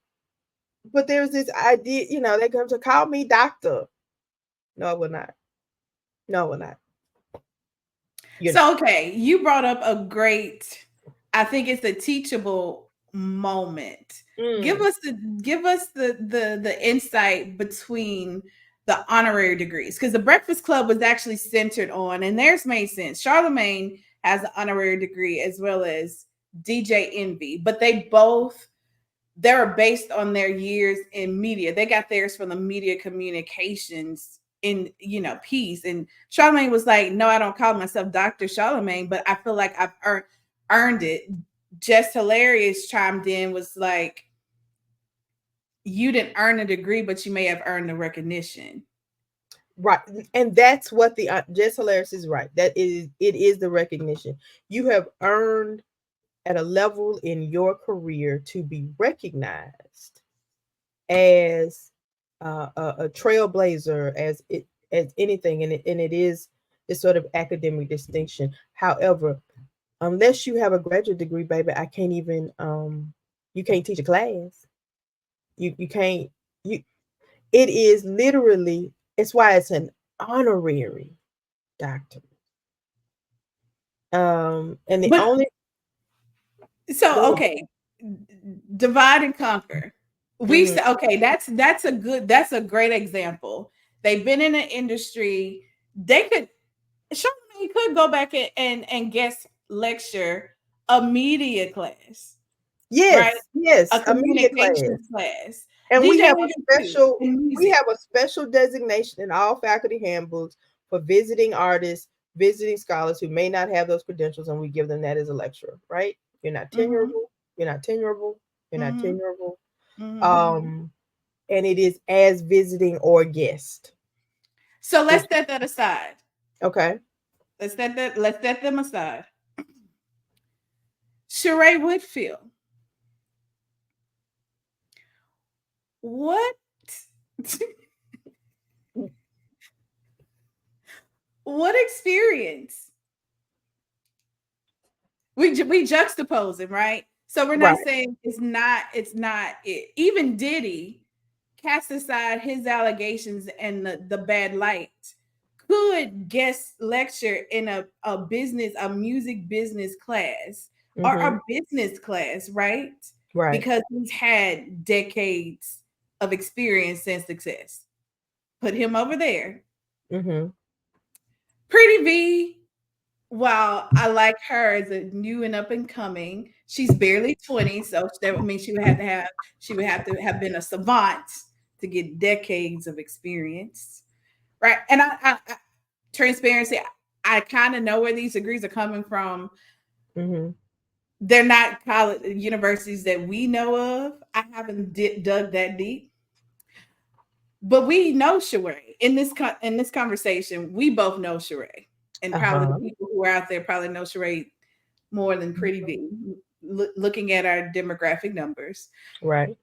but there's this idea, they come to call me doctor. No, it will not. No, it will not. Okay, you brought up a great, I think it's a teachable moment. Give us the insight between the honorary degrees, because the Breakfast Club was actually centered on, and theirs made sense. Charlemagne has an honorary degree as well as DJ Envy, but they're based on their years in media. They got theirs from the media communications in piece. And Charlemagne was like, no, I don't call myself Dr. Charlemagne, but I feel like I've earned it. Just Hilarious chimed in, was like, you didn't earn a degree, but you may have earned the recognition. Right. And that's what the Just Hilarious is right. It is the recognition. You have earned at a level in your career to be recognized as a trailblazer, as anything, and it is this sort of academic distinction. However, unless you have a graduate degree, baby, I can't even you can't teach a class. You can't you it is literally, it's why it's an honorary doctorate. And the But only so okay, divide and conquer. We Mhm. say okay, that's a great example. They've been in the industry. They could Charlamagne could go back and guest lecture a media class, right? Yes, A a media class. communications class. And DJ we have a too, and music. special designation in all faculty handbooks for visiting artists, visiting scholars who may not have those credentials, and we give them that as a lecturer, right? You're not Mm-hmm. tenurable, you're not tenurable, you're not Mm-hmm. tenurable. Mm-hmm. And it is as visiting or guest. So let's set that aside. Okay. Let's set them aside. Sheree Whitfield. What what experience? We juxtapose it, right? So we're not Right. saying it's not it. Even Diddy cast aside his allegations and the bad light, could guest lecture in a music business class or Mm-hmm. a business class, right? Right. Because he's had decades of experience and success. Put him over there. Mm-hmm. Pretty V, while I like her as a new and up and coming, she's barely 20, so that would mean she would have to have been a savant to get decades of experience, right? And I transparency, I kind of know where these degrees are coming from. Mm-hmm. They're not college universities that we know of. I haven't dug that deep, but we know Sheree in this conversation. We both know Sheree, and probably the Uh-huh. people who are out there probably know Sheree more than Pretty V. Looking at our demographic numbers, Right.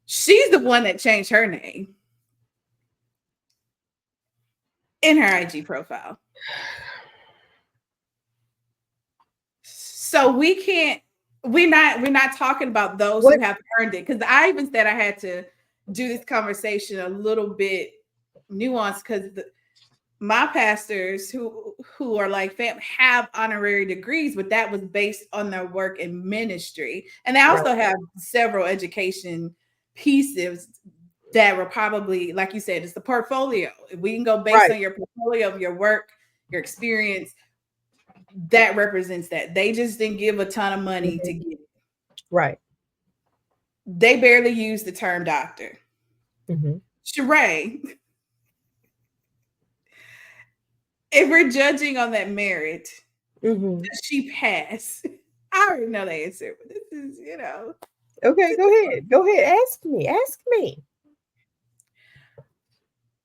she's the one that changed her name in her IG profile. So we're not talking about those who have earned it, because I even said I had to do this conversation a little bit nuanced, because my pastors who are like fam have honorary degrees, but that was based on their work in ministry, and they also have several education pieces that were probably, like you said, it's the portfolio. We can go based on your portfolio of your work, your experience. That represents that. They just didn't give a ton of money to get it. Right. They barely use the term doctor. Mm-hmm. Sheree, if we're judging on that merit, does she pass? I already know the answer, but this is, Okay, go ahead. Go ahead. Ask me. Ask me.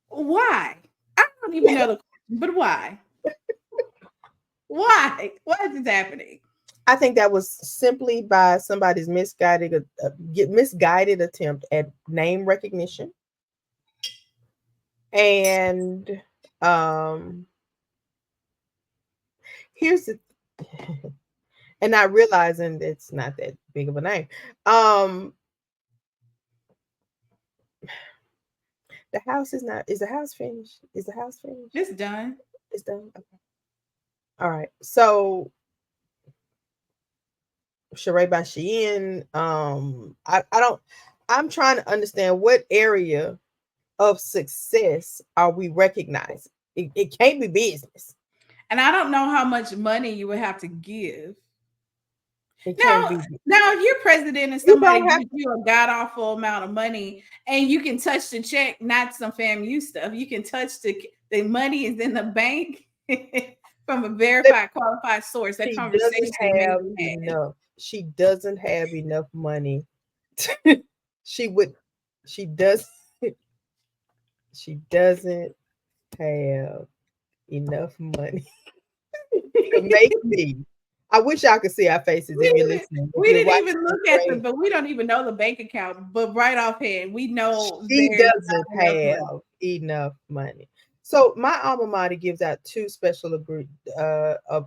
Why? I don't even know the question, but why? Why? Why is this happening? I think that was simply by somebody's misguided attempt at name recognition, and here's the and not realizing it's not that big of a name. The house is not. Is the house finished? Is the house finished? It's done. It's done. Okay. All right. So Sheree Bashian, I'm trying to understand what area of success are we recognizing? It can't be business. And I don't know how much money you would have to give. It can't be. Now, if you're president and somebody gives you a god awful amount of money, and you can touch the check, not some FAMU stuff, you can touch the money is in the bank from a verified, qualified source. That conversation may be enough. She doesn't have enough money. She doesn't have enough money to make me I wish y'all could see our faces if you're listening. We didn't even look at them, but we don't even know the bank account. But right offhand, we know she doesn't have enough money. So my alma mater gives out 2 special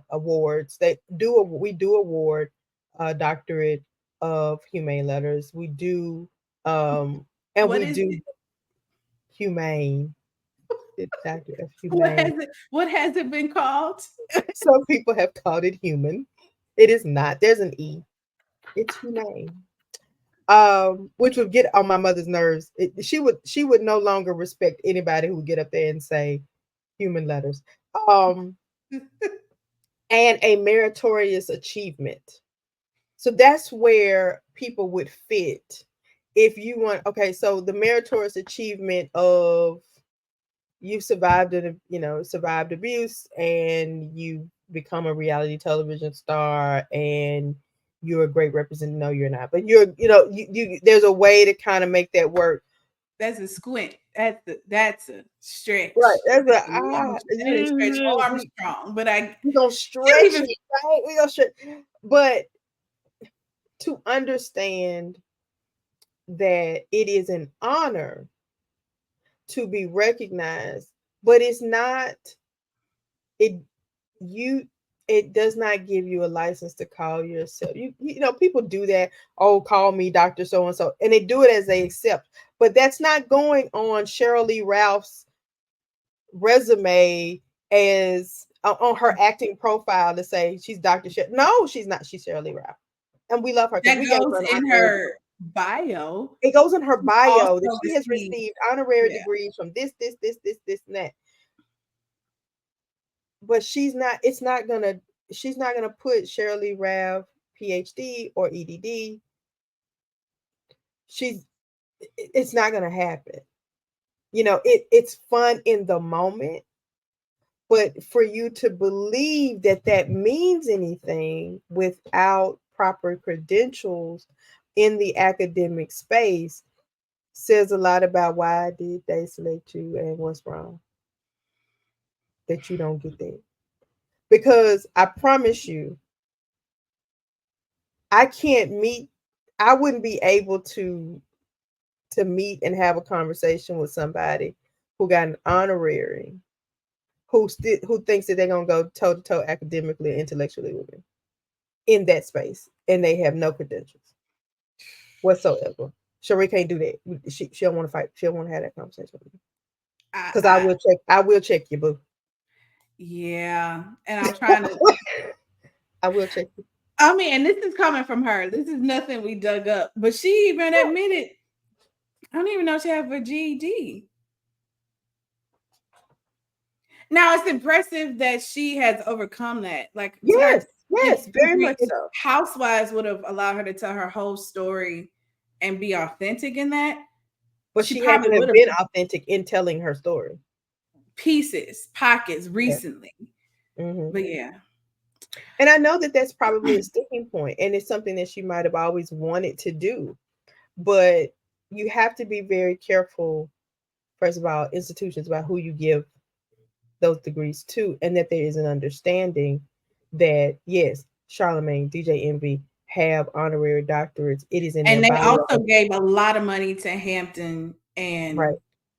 awards. We do award doctorate of humane letters. We do and what we do it? humane. Doctor of humane. What has it been called? Some people have called it human. It is not. There's an E. It's humane. Which would get on my mother's nerves. She would no longer respect anybody who would get up there and say human letters. And a meritorious achievement. So that's where people would fit. If you want, okay, so the meritorious achievement of you survived survived abuse and you become a reality television star and you're a great representative. No, you're not, but you there's a way to kind of make that work. That's a squint. That's a stretch. Right. That's a stretch Armstrong. But we're gonna stretch it, right? We're gonna stretch. But to understand that it is an honor to be recognized, but it's not it does not give you a license to call yourself. You know, people do that. Oh, call me Dr. So and so, and they do it as they accept. But that's not going on Cheryl Lee Ralph's resume as on her acting profile to say she's Dr. Cheryl. No, she's not. She's Cheryl Lee Ralph, and we love her. That goes in her bio. It goes in her bio that she has received honorary degrees from this, and that. But she's not gonna put Cheryl Lee Ralph PhD or EDD. It's not gonna happen. You know, it's fun in the moment, but for you to believe that means anything without proper credentials in the academic space says a lot about why did they select you and what's wrong that you don't get that. Because I promise you, I wouldn't be able to meet and have a conversation with somebody who got an honorary, who thinks that they're gonna go toe to toe academically and intellectually with me in that space, and they have no credentials whatsoever. Cherie can't do that. She don't want to fight. She don't want to have that conversation with me. Because I will check you, boo. Yeah, and I'm trying to. I will check you. I mean, and this is coming from her. This is nothing we dug up, but she even admitted. I don't even know if she have a GED. Now it's impressive that she has overcome that. Like, yes, very much so. Housewives would have allowed her to tell her whole story and be authentic in that. But she hasn't been authentic in telling her story. Pockets recently. Mm-hmm. But yeah. And I know that that's probably a sticking point, and it's something that she might have always wanted to do. But you have to be very careful, first of all, institutions about who you give those degrees to, and that there is an understanding that, yes, Charlamagne, DJ Envy have honorary doctorates. It is in and their they bio. also gave a lot of money to Hampton and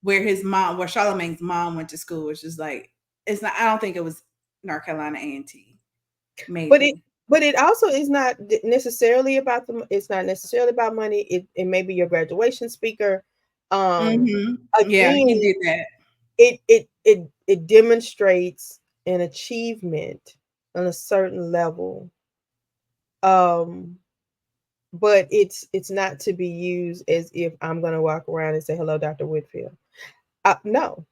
where Charlamagne's mom went to school, which is like, it's not, I don't think it was North Carolina A&T. Maybe. But it also is not necessarily about it's not necessarily about money. It may be your graduation speaker. Again, yeah, he did that. It demonstrates an achievement on a certain level. But it's not to be used as if I'm going to walk around and say, hello, Dr. Whitfield. No.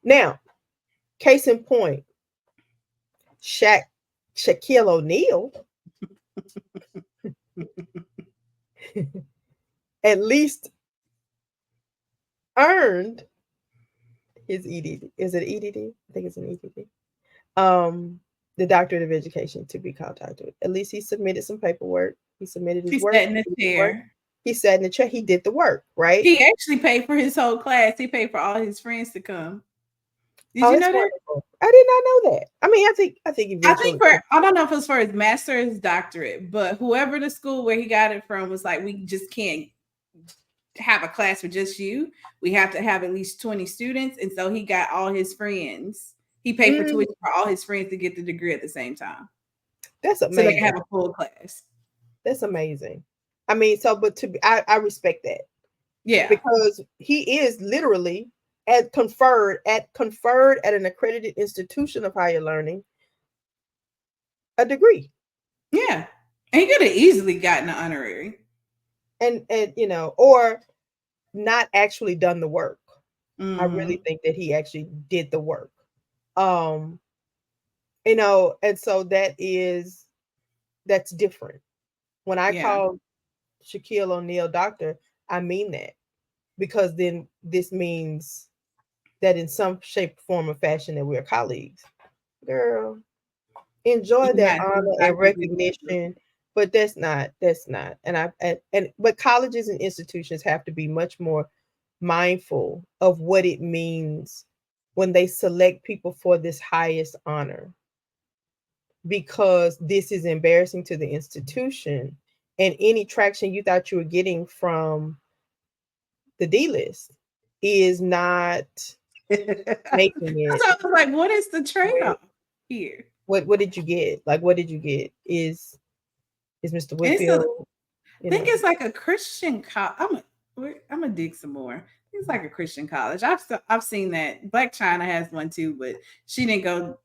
Now, case in point, Shaquille O'Neal at least earned his EDD. Is it EDD? I think it's an EDD. The doctorate of education to be called doctorate. At least he submitted some paperwork. He submitted his work. He sat in the chair. He sat in the chair. He did the work, right? He actually paid for his whole class. He paid for all his friends to come. Did you know that? Wonderful. I did not know that. I mean, I think eventually. I don't know if it's for his master or his doctorate, but whoever the school where he got it from was like, we just can't have a class for just you. We have to have at least 20 students. And so he got all his friends. He paid for tuition for all his friends to get the degree at the same time. That's amazing. So they can have a full class. That's amazing. I mean, but I respect that. Yeah. Because he is literally conferred at an accredited institution of higher learning a degree. Yeah. And he could have easily gotten an honorary. And or not actually done the work. Mm-hmm. I really think that he actually did the work. And so that's different. When I call Shaquille O'Neal doctor, I mean that, because then this means that in some shape, form, or fashion that we're colleagues. Girl, enjoy that honor and recognition, but that's not. But colleges and institutions have to be much more mindful of what it means when they select people for this highest honor, because this is embarrassing to the institution, and any traction you thought you were getting from the D list is not making it. So I was like, what is the trade-off here? What did you get? Like, what did you get? Is Mr. Whitfield? I think it's like a Christian college. I'm gonna dig some more. It's like a Christian college. I've seen that. Black China has one too, but she didn't go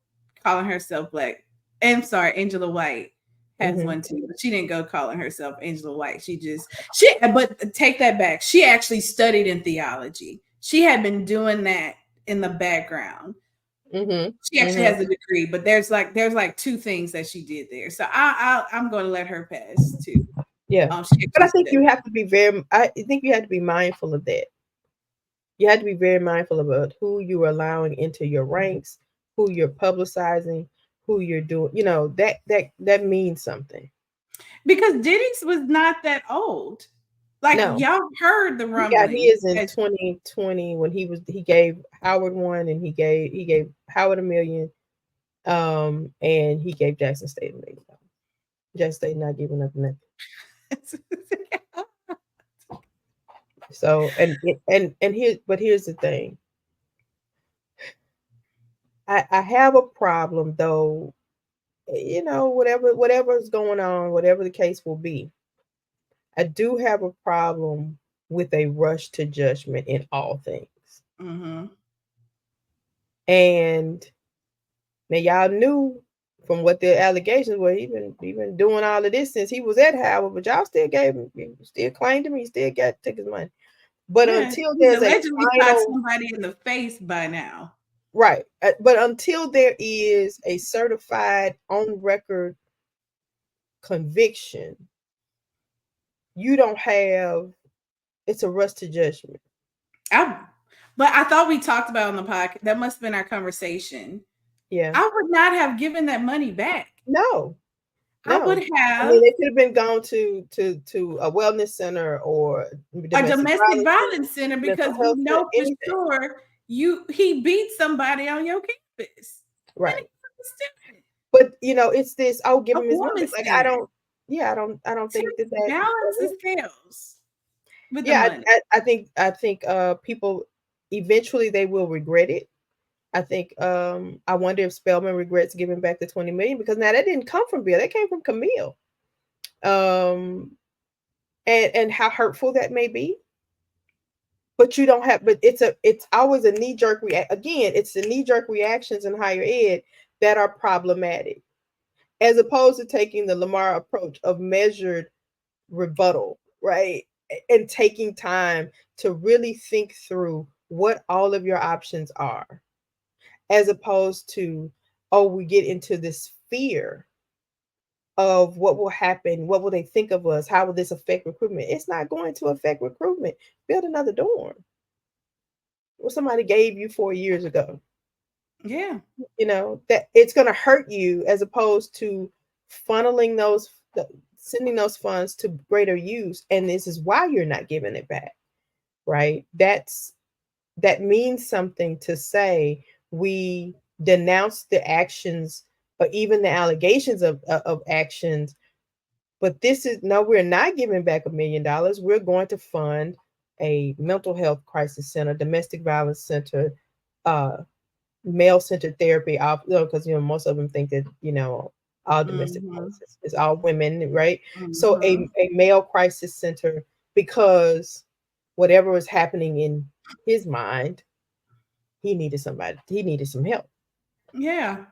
calling herself Black. I'm sorry, Angela White has one too, but she didn't go calling herself Angela White. But take that back. She actually studied in theology. She had been doing that in the background. She actually has a degree, but there's like two things that she did there. So I'm going to let her pass too. Yeah, but I think you have to be mindful of that. You have to be very mindful about who you are allowing into your ranks, who you're publicizing, who you're doing. That means something. Because Diddy's was not that old. Like, no. Y'all heard the rumbling. Yeah, he is in 2020 when he gave Howard one, and he gave Howard $1 million, and he gave Jackson State $1 million. Jackson State not giving up nothing. So here's the thing. I have a problem though. Whatever is going on, whatever the case will be, I do have a problem with a rush to judgment in all things. And now y'all knew from what the allegations were, he been doing all of this since he was at Howard, but y'all still claimed him, he still took his money. But until there's allegedly shot somebody in the face by now. Right. But until there is a certified on record conviction, you don't have, it's a rush to judgment. But I thought we talked about on the podcast, that must have been our conversation. Yeah. I would not have given that money back. No. I would have. I mean, it could have been gone to a wellness center or a domestic violence center, because we know for sure he beat somebody on your campus. Right. But it's this, I'll give him his money. Like, I don't think that balance the scales. I think people eventually they will regret it. I think I wonder if Spelman regrets giving back the $20 million, because now that didn't come from Bill, that came from Camille. And how hurtful that may be. But you don't have, but it's always a knee-jerk again, it's the knee-jerk reactions in higher ed that are problematic, as opposed to taking the Lamar approach of measured rebuttal, right? And taking time to really think through what all of your options are, as opposed to, we get into this fear of what will happen, what will they think of us, how will this affect recruitment? It's not going to affect recruitment. Build another dorm. What somebody gave you 4 years ago. Yeah. That it's going to hurt you, as opposed to funneling sending those funds to greater use. And this is why you're not giving it back, right? That means something to say We denounce the actions or even the allegations of actions. But this is no, we're not giving back $1 million. We're going to fund a mental health crisis center, domestic violence center, male-centered therapy, because most of them think that all domestic violence is all women, right? So a male crisis center, because whatever was happening in his mind, he needed somebody. He needed some help. Yeah,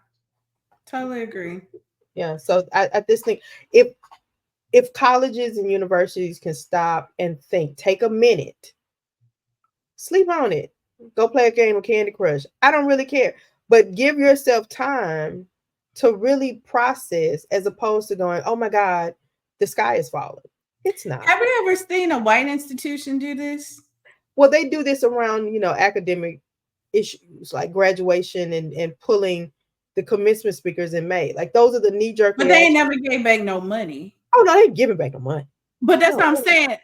totally agree. Yeah. So I just think if colleges and universities can stop and think, take a minute, sleep on it, go play a game of Candy Crush. I don't really care, but give yourself time to really process, as opposed to going, oh my God, the sky is falling. It's not. Have you ever seen a white institution do this? Well, they do this around, academic issues like graduation and pulling the commencement speakers in May. Like, those are the knee-jerk But reactions. they ain't never gave back no money. Oh no, they ain't giving back no money. But that's what I'm saying.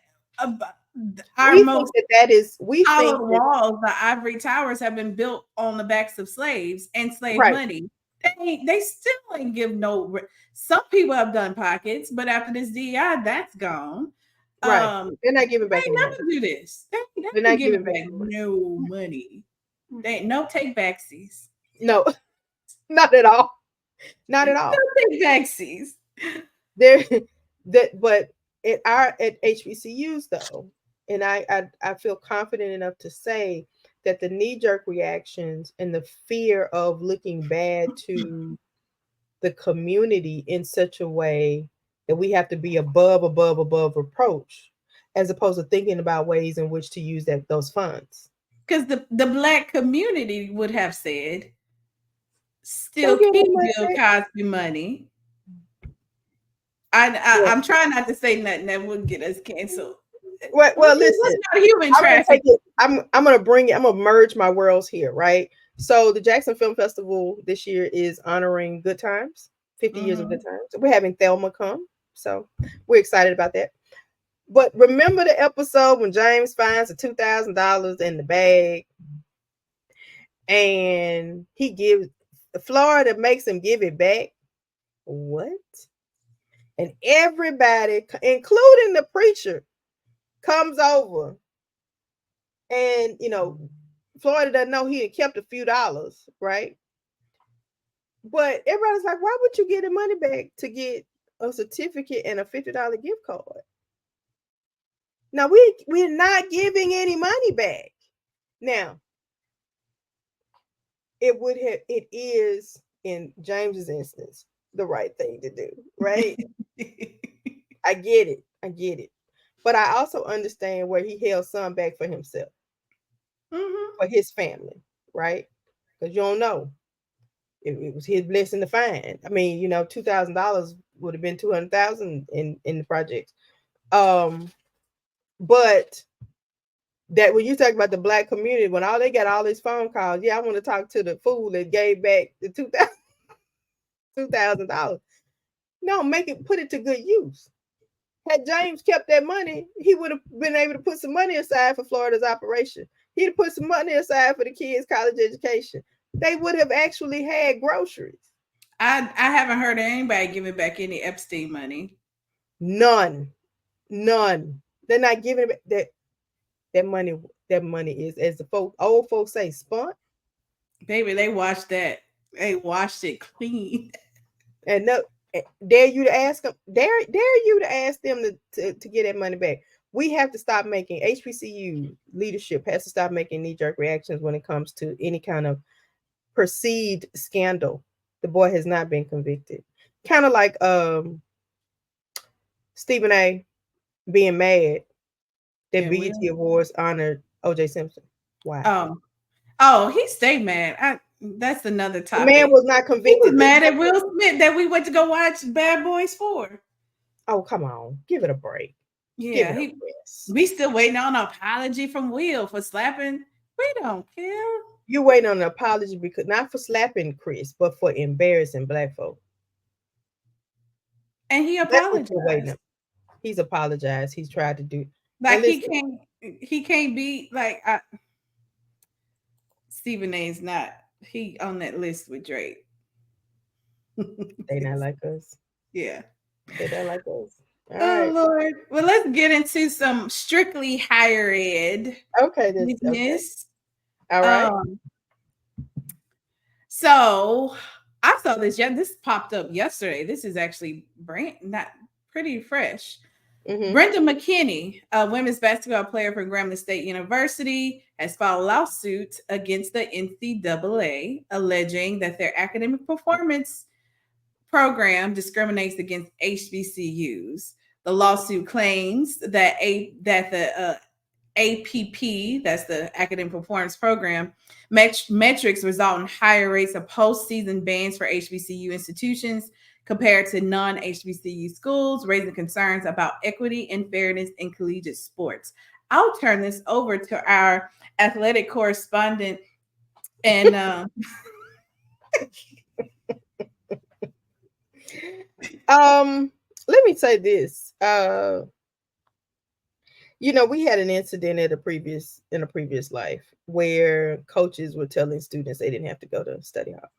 Our We most think that is hollowed walls, the ivory towers, have been built on the backs of slaves and slave money. They still ain't give no. Some people have done pockets, but after this DEI, that's gone. Right. They're not giving back. They never do this. They're not giving back no money. They no take backsies. No, not at all. Not at all. No take backsies. But at HBCUs though, and I feel confident enough to say that the knee-jerk reactions and the fear of looking bad to the community in such a way that we have to be above reproach, as opposed to thinking about ways in which to use those funds. Because the Black community would have said, still keep Bill Cosby money. I'm trying not to say nothing that would get us canceled. Well, listen, not human trafficking. I'm gonna merge my worlds here, right? So the Jackson Film Festival this year is honoring Good Times, 50 years of Good Times. We're having Thelma come, so we're excited about that. But remember the episode when James finds the $2,000 in the bag, and Florida makes him give it back. What? And everybody, including the preacher, comes over, and Florida doesn't know he had kept a few dollars, right? But everybody's like, why would you get the money back to get a certificate and a $50 gift card? Now we're not giving any money back. Now it is, in James's instance, the right thing to do, right? I get it. But I also understand where he held some back for himself, for his family, right? Because you don't know. It was his blessing to find. I mean, $2,000 would have been $200,000 in the projects. But that when you talk about the Black community, when they got all these phone calls, I want to talk to the fool that gave back the $2,000. No, put it to good use. Had James kept that money, he would have been able to put some money aside for Florida's operation. He'd have put some money aside for the kids' college education. They would have actually had groceries. I haven't heard of anybody giving back any Epstein money. None. They're not giving it back. That money is, as the old folks say, spunk. Baby, they washed that. They washed it clean. And no, dare you to ask them to get that money back. We have to stop making HBCU leadership has to stop making knee-jerk reactions when it comes to any kind of perceived scandal. The boy has not been convicted. Kind of like Stephen A. being mad that BET Awards honored O.J. Simpson. Why? Oh, he stayed mad. That's another topic. The man was not convicted. He was mad at Will Smith that we went to go watch Bad Boys 4. Oh, come on. Give it a break. Yeah, we still waiting on an apology from Will for slapping. We don't care. You waiting on an apology because not for slapping Chris, but for embarrassing Black folk. And he apologized. He's apologized. He's tried to do like he can't be like Stephen A. is not he on that list with Drake. They not like us. Yeah. They not like us. All Oh right. Lord. Well, let's get into some strictly higher ed Okay. Okay. business. All right. Um, so I saw this. Yeah, this popped up yesterday. This is actually not pretty fresh. Mm-hmm. Brenda McKinney, a women's basketball player for Grambling State University, has filed a lawsuit against the NCAA, alleging that their academic performance program discriminates against HBCUs. The lawsuit claims that the APP, that's the Academic Performance Program, metrics result in higher rates of postseason bans for HBCU institutions compared to non-HBCU schools, raising concerns about equity and fairness in collegiate sports. I'll turn this over to our athletic correspondent and let me say this. We had an incident in a previous life where coaches were telling students they didn't have to go to study hall.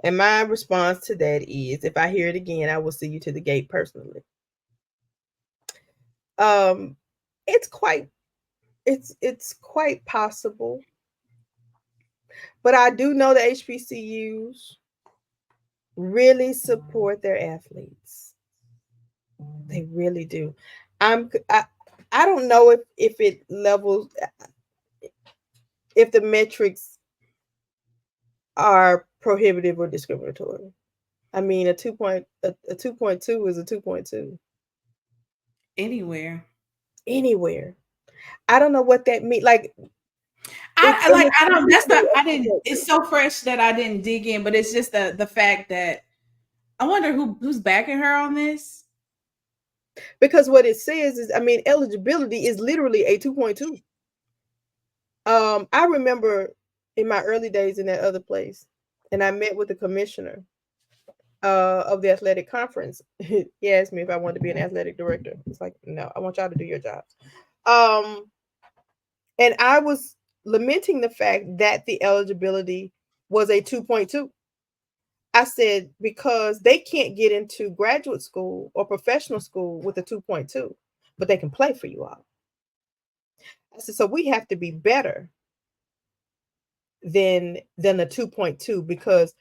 And my response to that is, if I hear it again, I will see you to the gate personally. It's quite possible. But I do know the HBCUs really support their athletes. They really do. I don't know if it levels, if the metrics are prohibitive or discriminatory. I mean, a 2.2 is a 2.2. Anywhere. I don't know what that means. Like, it's so fresh that I didn't dig in, but it's just the fact that I wonder who's backing her on this. Because what it says is, I mean, eligibility is literally a 2.2. I remember in my early days in that other place, and I met with the commissioner of the athletic conference. He asked me if I wanted to be an athletic director. It's like, no, I want y'all to do your jobs. And I was lamenting the fact that the eligibility was a 2.2. I said, because they can't get into graduate school or professional school with a 2.2, but they can play for you all. I said, so we have to be better than a 2.2, because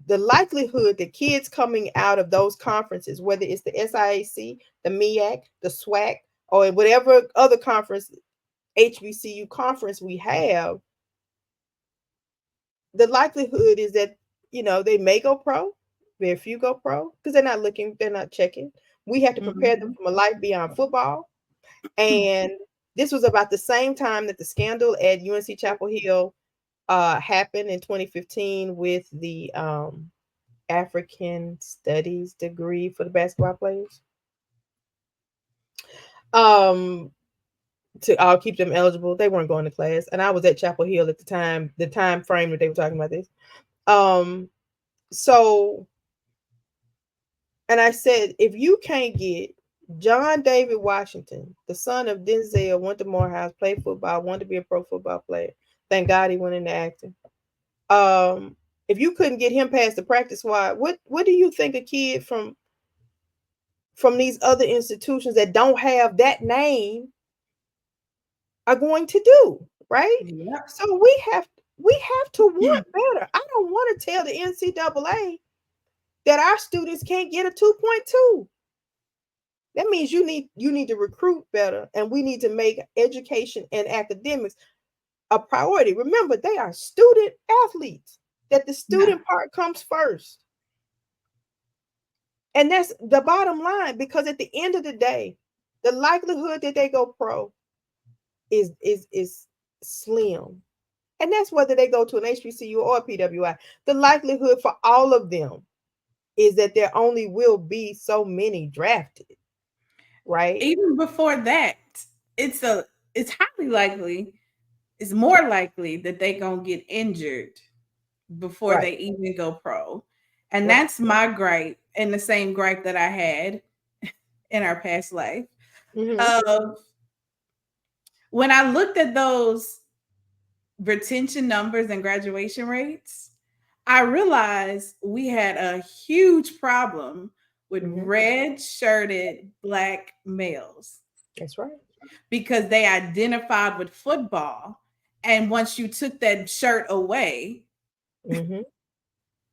the likelihood that kids coming out of those conferences, whether it's the SIAC, the MEAC, the SWAC, or whatever other conference, HBCU conference we have, the likelihood is that, they may go pro. Very few go pro because they're not checking. We have to prepare them from a life beyond football. And this was about the same time that the scandal at UNC Chapel Hill happened in 2015 with the African Studies degree for the basketball players. To keep them eligible. They weren't going to class. And I was at Chapel Hill at the time frame that they were talking about this. So, and I said, if you can't get John David Washington, the son of Denzel, went to Morehouse, played football, wanted to be a pro football player. Thank God he went into acting. If you couldn't get him past the practice squad, what do you think a kid from these other institutions that don't have that name are going to do, right? Yeah. So we have to want better. I don't want to tell the NCAA that our students can't get a 2.2. That means you need to recruit better, and we need to make education and academics a priority. Remember, they are student athletes, that the student part comes first. And that's the bottom line, because at the end of the day, the likelihood that they go pro is slim. And that's whether they go to an HBCU or a PWI. The likelihood for all of them is that there only will be so many drafted, right? Even before that, it's highly likely, it's more likely that they gonna get injured before they even go pro. And that's my gripe, and the same gripe that I had in our past life. When I looked at those retention numbers and graduation rates, I realized we had a huge problem with red shirted Black males. That's right. Because they identified with football. And once you took that shirt away, they were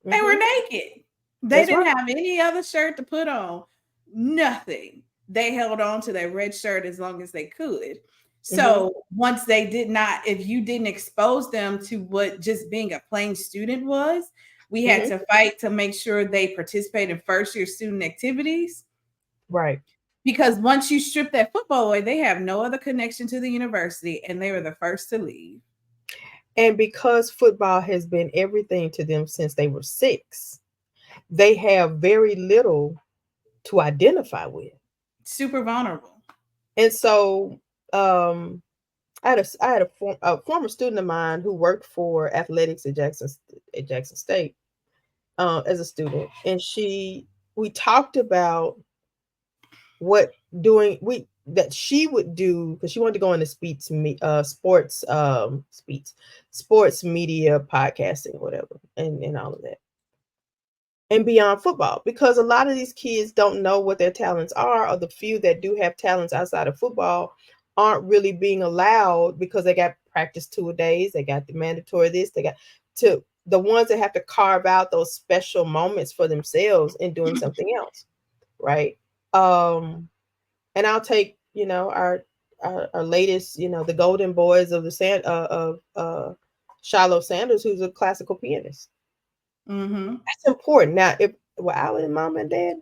naked. They didn't have any other shirt to put on. Nothing. They held on to their red shirt as long as they could. So once they did not, if you didn't expose them to what just being a plain student was, we had to fight to make sure they participate in first year student activities. Right. Because once you strip that football away, they have no other connection to the university, and they were the first to leave. And because football has been everything to them since they were 6, they have very little to identify with. Super vulnerable. And so I had a former student of mine who worked for athletics at Jackson State as a student, and we talked about that she would do, because she wanted to go into sports media, podcasting, whatever, and all of that, and beyond football, because a lot of these kids don't know what their talents are, or the few that do have talents outside of football aren't really being allowed because they got practice 2-a-days, they got the mandatory this, they got to the ones that have to carve out those special moments for themselves in doing something else, right? And I'll take, our latest, the golden boys of Shiloh Sanders, who's a classical pianist. That's important. Now, if I was mom and dad,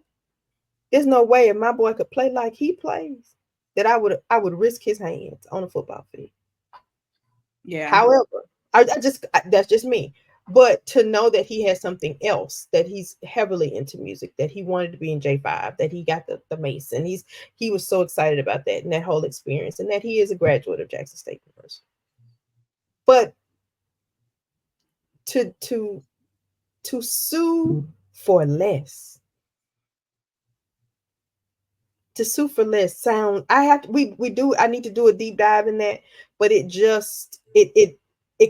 there's no way if my boy could play like he plays that I would risk his hands on a football field. Yeah. However, that's just me. But to know that he has something else, that he's heavily into music, that he wanted to be in J5, that he got the mace, and he was so excited about that and that whole experience, and that he is a graduate of Jackson State University. But to sue for less, sound, I need to do a deep dive in that, but it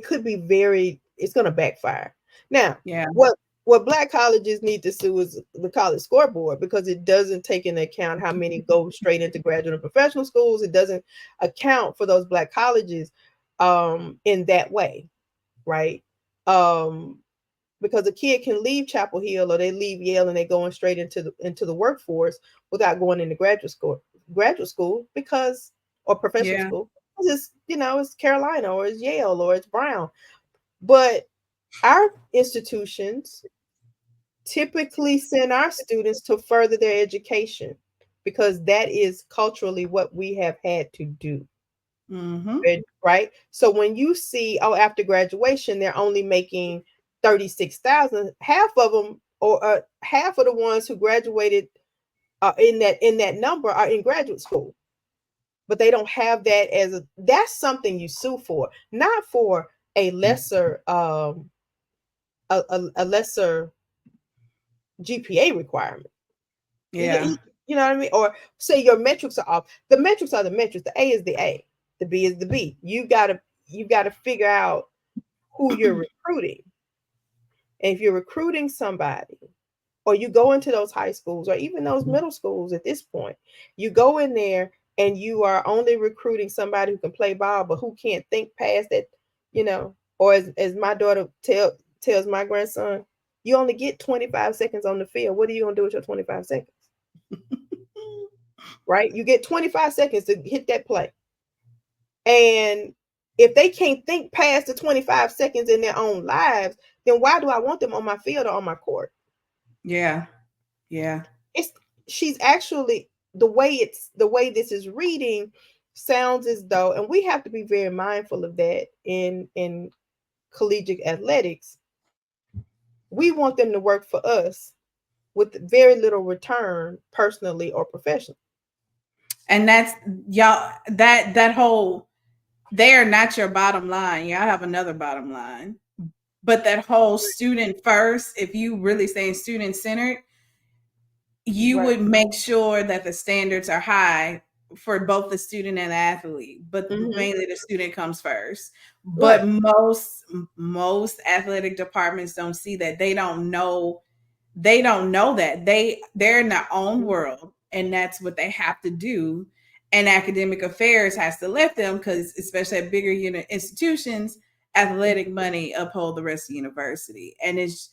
could be it's going to backfire. Now, what Black colleges need to sue is the college scoreboard, because it doesn't take into account how many go straight into graduate and professional schools. It doesn't account for those Black colleges in that way, right? Because a kid can leave Chapel Hill or they leave Yale and they're going straight into the workforce without going into graduate school or professional school. It's it's Carolina or it's Yale or it's Brown. But our institutions typically send our students to further their education, because that is culturally what we have had to do. Right? So when you see, after graduation, they're only making $36,000, half of them, or half of the ones who graduated in that number are in graduate school, but they don't have that that's something you sue for, not for a lesser a lesser GPA requirement. Yeah. You know what I mean? Or say your metrics are off. The metrics are the metrics. The A is the A. The B is the B. You gotta figure out who you're recruiting. And if you're recruiting somebody, or you go into those high schools or even those middle schools at this point, you go in there and you are only recruiting somebody who can play ball, but who can't think past that, or as my daughter tells my grandson, you only get 25 seconds on the field. What are you going to do with your 25 seconds? Right? You get 25 seconds to hit that play. And if they can't think past the 25 seconds in their own lives, then why do I want them on my field or on my court? Yeah. Yeah. She's actually, the way this is reading sounds as though, and we have to be very mindful of that in collegiate athletics. We want them to work for us with very little return, personally or professionally. And that's y'all, that whole, they are not your bottom line. Y'all have another bottom line. But that whole student first, if you really stay student centered, you would make sure that the standards are high for both the student and the athlete, but mainly the student comes first. But Right. most athletic departments don't see that. They don't know that they're in their own world, and that's what they have to do. And academic affairs has to let them, because especially at bigger institutions, athletic money uphold the rest of the university. And it's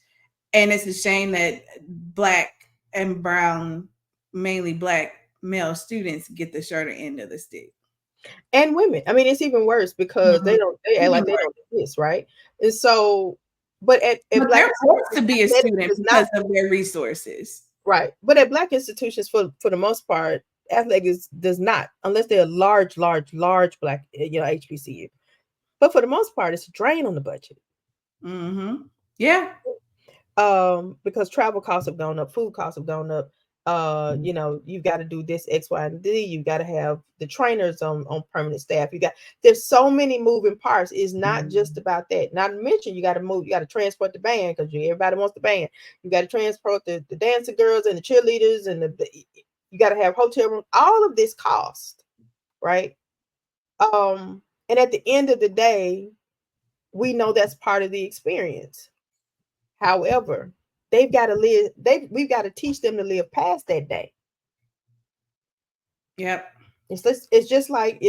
a shame that Black and brown, mainly Black male students get the shorter end of the stick. And women. I mean, it's even worse because they act like they don't exist, right? And so, but at But Black they're forced to be a athletics student is because not of their resources. right. But at Black institutions, for the most part, athletics does not, unless they're large Black, HBCU. But for the most part, it's a drain on the budget. Yeah. Because travel costs have gone up, food costs have gone up. You've got to do this X, Y, and Z. You got to have the trainers on permanent staff. There's so many moving parts. It's not just about that. Not to mention you got to transport the band, because everybody wants the band. You got to transport the dancing girls and the cheerleaders, and you got to have hotel rooms. All of this cost, right? And at the end of the day, we know that's part of the experience. However, we've got to teach them to live past that day. Yep. It's just like,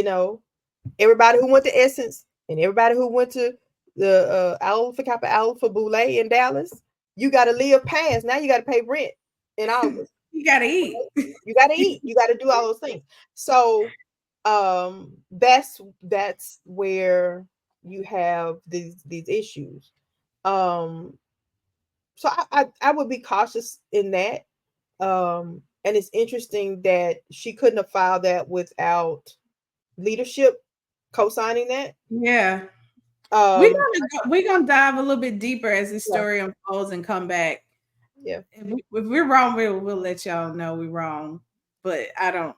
everybody who went to Essence and everybody who went to the Alpha Kappa Alpha Boule in Dallas, you got to live past. Now you got to pay rent in August. You got to eat. You got to eat. You got to do all those things. So that's where you have these issues. So I would be cautious in that. And it's interesting that she couldn't have filed that without leadership co-signing that. Yeah. We're gonna dive a little bit deeper as the story unfolds and come back. Yeah. If we're wrong, we'll let y'all know we're wrong. But I don't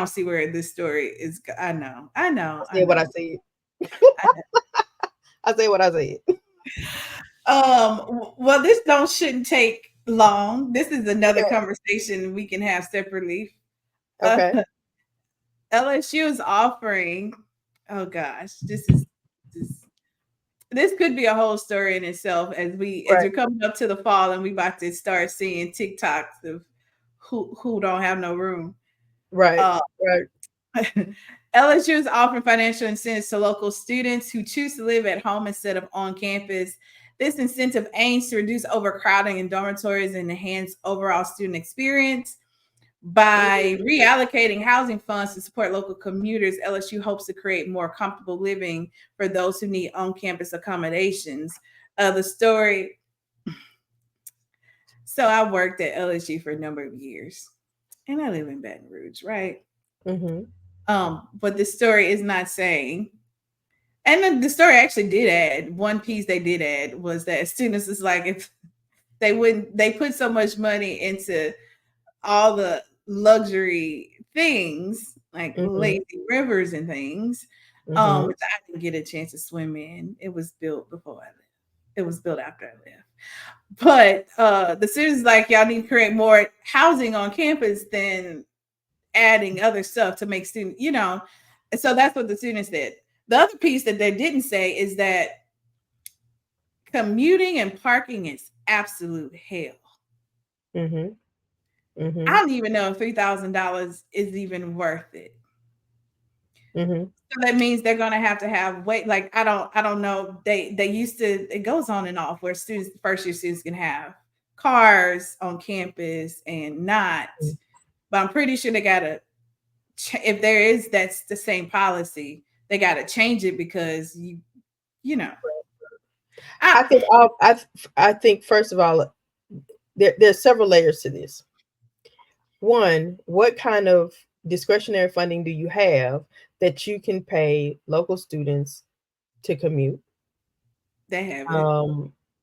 see where this story is. I know. I say what I said. I say what I said. Well, this shouldn't take long. This is another conversation we can have separately. Okay. LSU is offering, oh gosh, this could be a whole story in itself as we're coming up to the fall and we about to start seeing TikToks of who don't have no room. Right. LSU is offering financial incentives to local students who choose to live at home instead of on campus. This incentive aims to reduce overcrowding in dormitories and enhance overall student experience. By reallocating housing funds to support local commuters, LSU hopes to create more comfortable living for those who need on-campus accommodations. The story. So I worked at LSU for a number of years, and I live in Baton Rouge, right? But the story is not saying. And then the story actually did add, one piece they did add was that students is like, if they put so much money into all the luxury things like lazy rivers and things, which I didn't get a chance to swim in. It was built before I left. It was built after I left. But the students like, y'all need to create more housing on campus than adding other stuff to make students, and so that's what the students did. The other piece that they didn't say is that commuting and parking is absolute hell. I don't even know if $3,000 is even worth it. So that means they're gonna have to have wait. Like I don't know. They used to. It goes on and off where first year students can have cars on campus and not. But I'm pretty sure they gotta. If there is, that's the same policy. They gotta change it because I think first of all, there's several layers to this. One, what kind of discretionary funding do you have that you can pay local students to commute? They have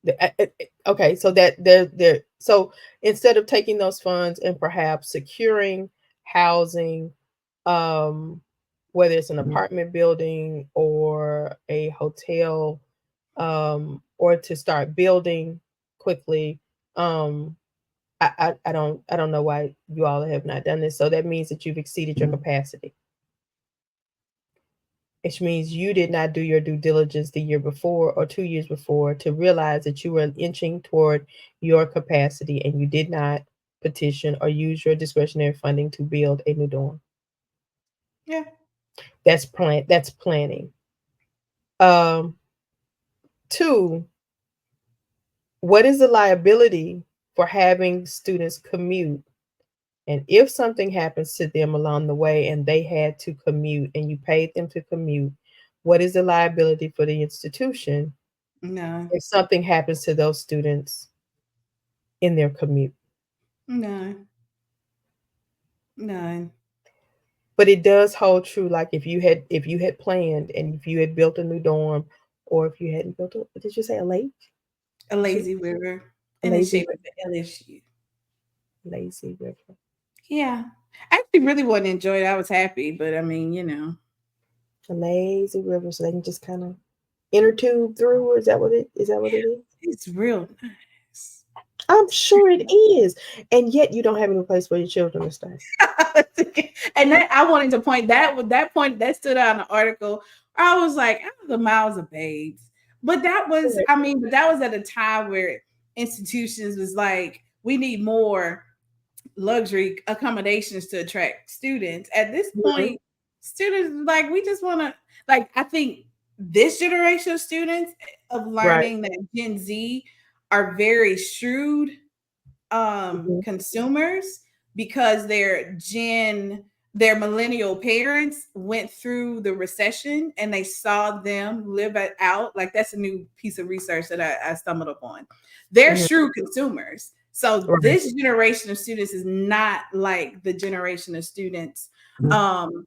it. Okay, so that they're so instead of taking those funds and perhaps securing housing, whether it's an apartment building or a hotel, or to start building quickly, I don't know why you all have not done this. So that means that you've exceeded your capacity. which means you did not do your due diligence the year before or 2 years before to realize that you were inching toward your capacity and you did not petition or use your discretionary funding to build a new dorm. Yeah. That's planning. Um, Two, what is the liability for having students commute? And if something happens to them along the way and they had to commute and you paid them to commute, what is the liability for the institution No. if something happens to those students in their commute? No. None. But it does hold true, like if you had planned and if you had built a new dorm, or if you hadn't built a, did you say a lake? A lazy river A in the lazy shape of the LSU. lazy river. Yeah. I actually really wasn't enjoying it. I was happy, but I mean, A lazy river, so they can just kind of inner tube through, or is that what it is? it's real nice. I'm sure it is. And yet you don't have any place for your children to stay. And that I wanted to point that stood out in the article. I was like, out of the mouths of babes. But that was, I mean, but that was at a time where institutions was like, we need more luxury accommodations to attract students. At this point, students like we just want to like. I think this generation of students of learning that Gen Z are very shrewd consumers because their millennial parents went through the recession and they saw them live it out. Like that's a new piece of research that I stumbled upon. They're shrewd consumers. So this generation of students is not like the generation of students, the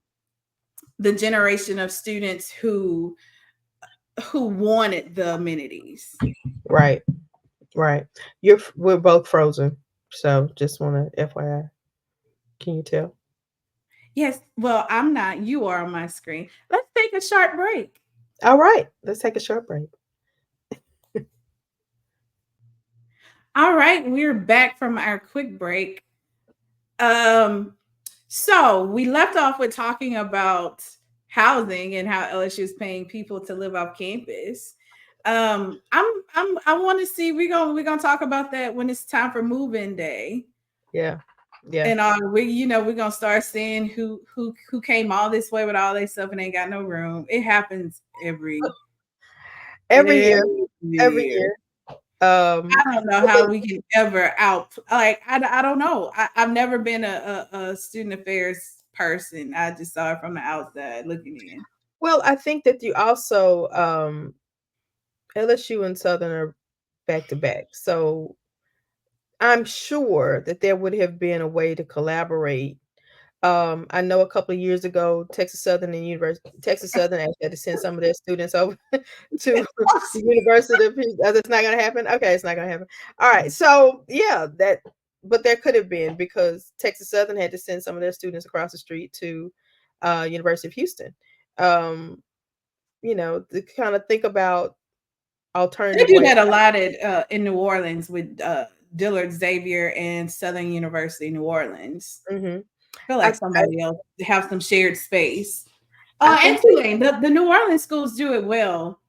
generation of students who wanted the amenities. Right. We're both frozen. So just want to FYI. Can you tell? Yes. Well, I'm not. You are on my screen. Let's take a short break. All right. Let's take a short break. All right. We're back from our quick break. So we left off with talking about housing and how LSU is paying people to live off campus. I want to see we're gonna talk about that when it's time for Move-In Day. Yeah. And we're gonna start seeing who came all this way with all their stuff and ain't got no room. It happens every year. Every year. I don't know how we can ever I don't know. I've never been a student affairs person. I just saw it from the outside looking in. Well, I think that you also LSU and Southern are back to back. So I'm sure that there would have been a way to collaborate. I know a couple of years ago, Texas Southern actually had to send some of their students over to the University of Houston. It's not going to happen. Okay, it's not going to happen. All right, so yeah, but there could have been because Texas Southern had to send some of their students across the street to University of Houston. To kind of think about alternative. They do that a lot in New Orleans with Dillard Xavier and Southern University New Orleans. Mm-hmm. I feel like somebody else have some shared space. And Tulane, the New Orleans schools do it well.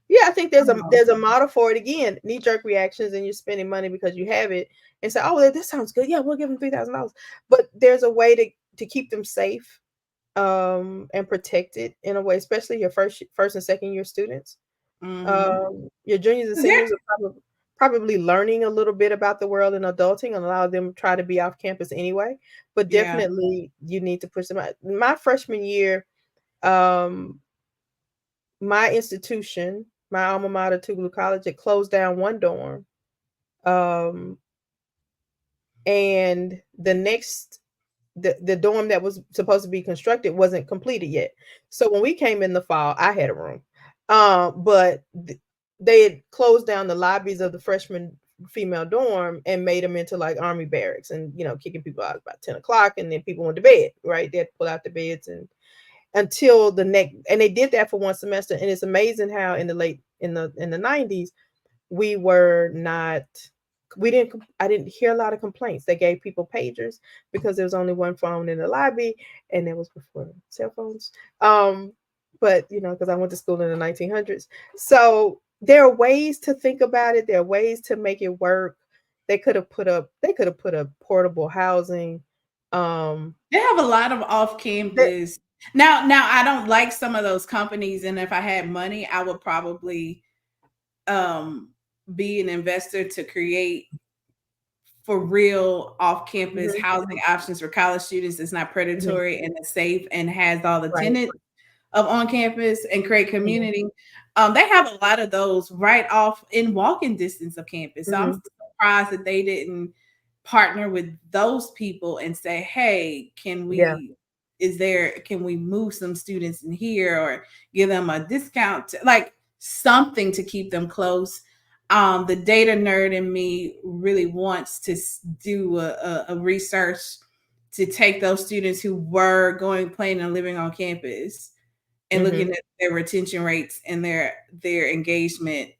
Yeah, I think there's a model for it. Again, knee-jerk reactions, and you're spending money because you have it, and say, "Oh, this sounds good. Yeah, we'll give them $3,000." But there's a way to keep them safe, and protected in a way, especially your first and second year students. Your juniors and seniors are probably learning a little bit about the world and adulting, and allow them to try to be off campus anyway. But definitely, you need to push them out. My freshman year, my institution, my alma mater, Tougaloo College, it closed down one dorm, and the dorm that was supposed to be constructed wasn't completed yet. So when we came in the fall, I had a room, but they had closed down the lobbies of the freshman female dorm and made them into like army barracks, and kicking people out about 10 o'clock, and then people went to bed. Right, they had to pull out the beds and until the next, and they did that for one semester. And it's amazing how in the 90s I didn't hear a lot of complaints. They gave people pagers because there was only one phone in the lobby, and it was before cell phones. but because I went to school in the 1900s. So there are ways to think about it. There are ways to make it work. They could have put up portable housing. They have a lot of off campus. Now I don't like some of those companies, and if I had money, I would probably be an investor to create for real off-campus housing options for college students that's not predatory and it's safe and has all the tenets of on campus and create community. They have a lot of those right off in walking distance of campus. So I'm surprised that they didn't partner with those people and say, hey, can we move some students in here or give them a discount, like something to keep them close. The data nerd in me really wants to do a research to take those students who were going, playing, and living on campus and looking at their retention rates and their engagement,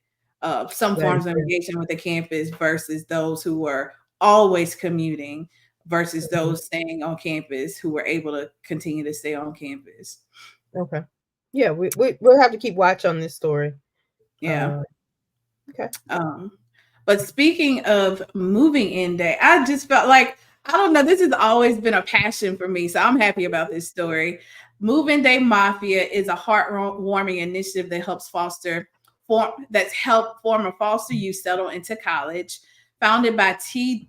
some forms of engagement with the campus versus those who were always commuting versus those staying on campus who were able to continue to stay on campus. Okay. Yeah, we'll have to keep watch on this story. Yeah. Okay. But speaking of Move-In Day, I just felt like, I don't know, this has always been a passion for me. So I'm happy about this story. Move-In Day Mafia is a heartwarming initiative that helps helped former foster youth settle into college. Founded by Tej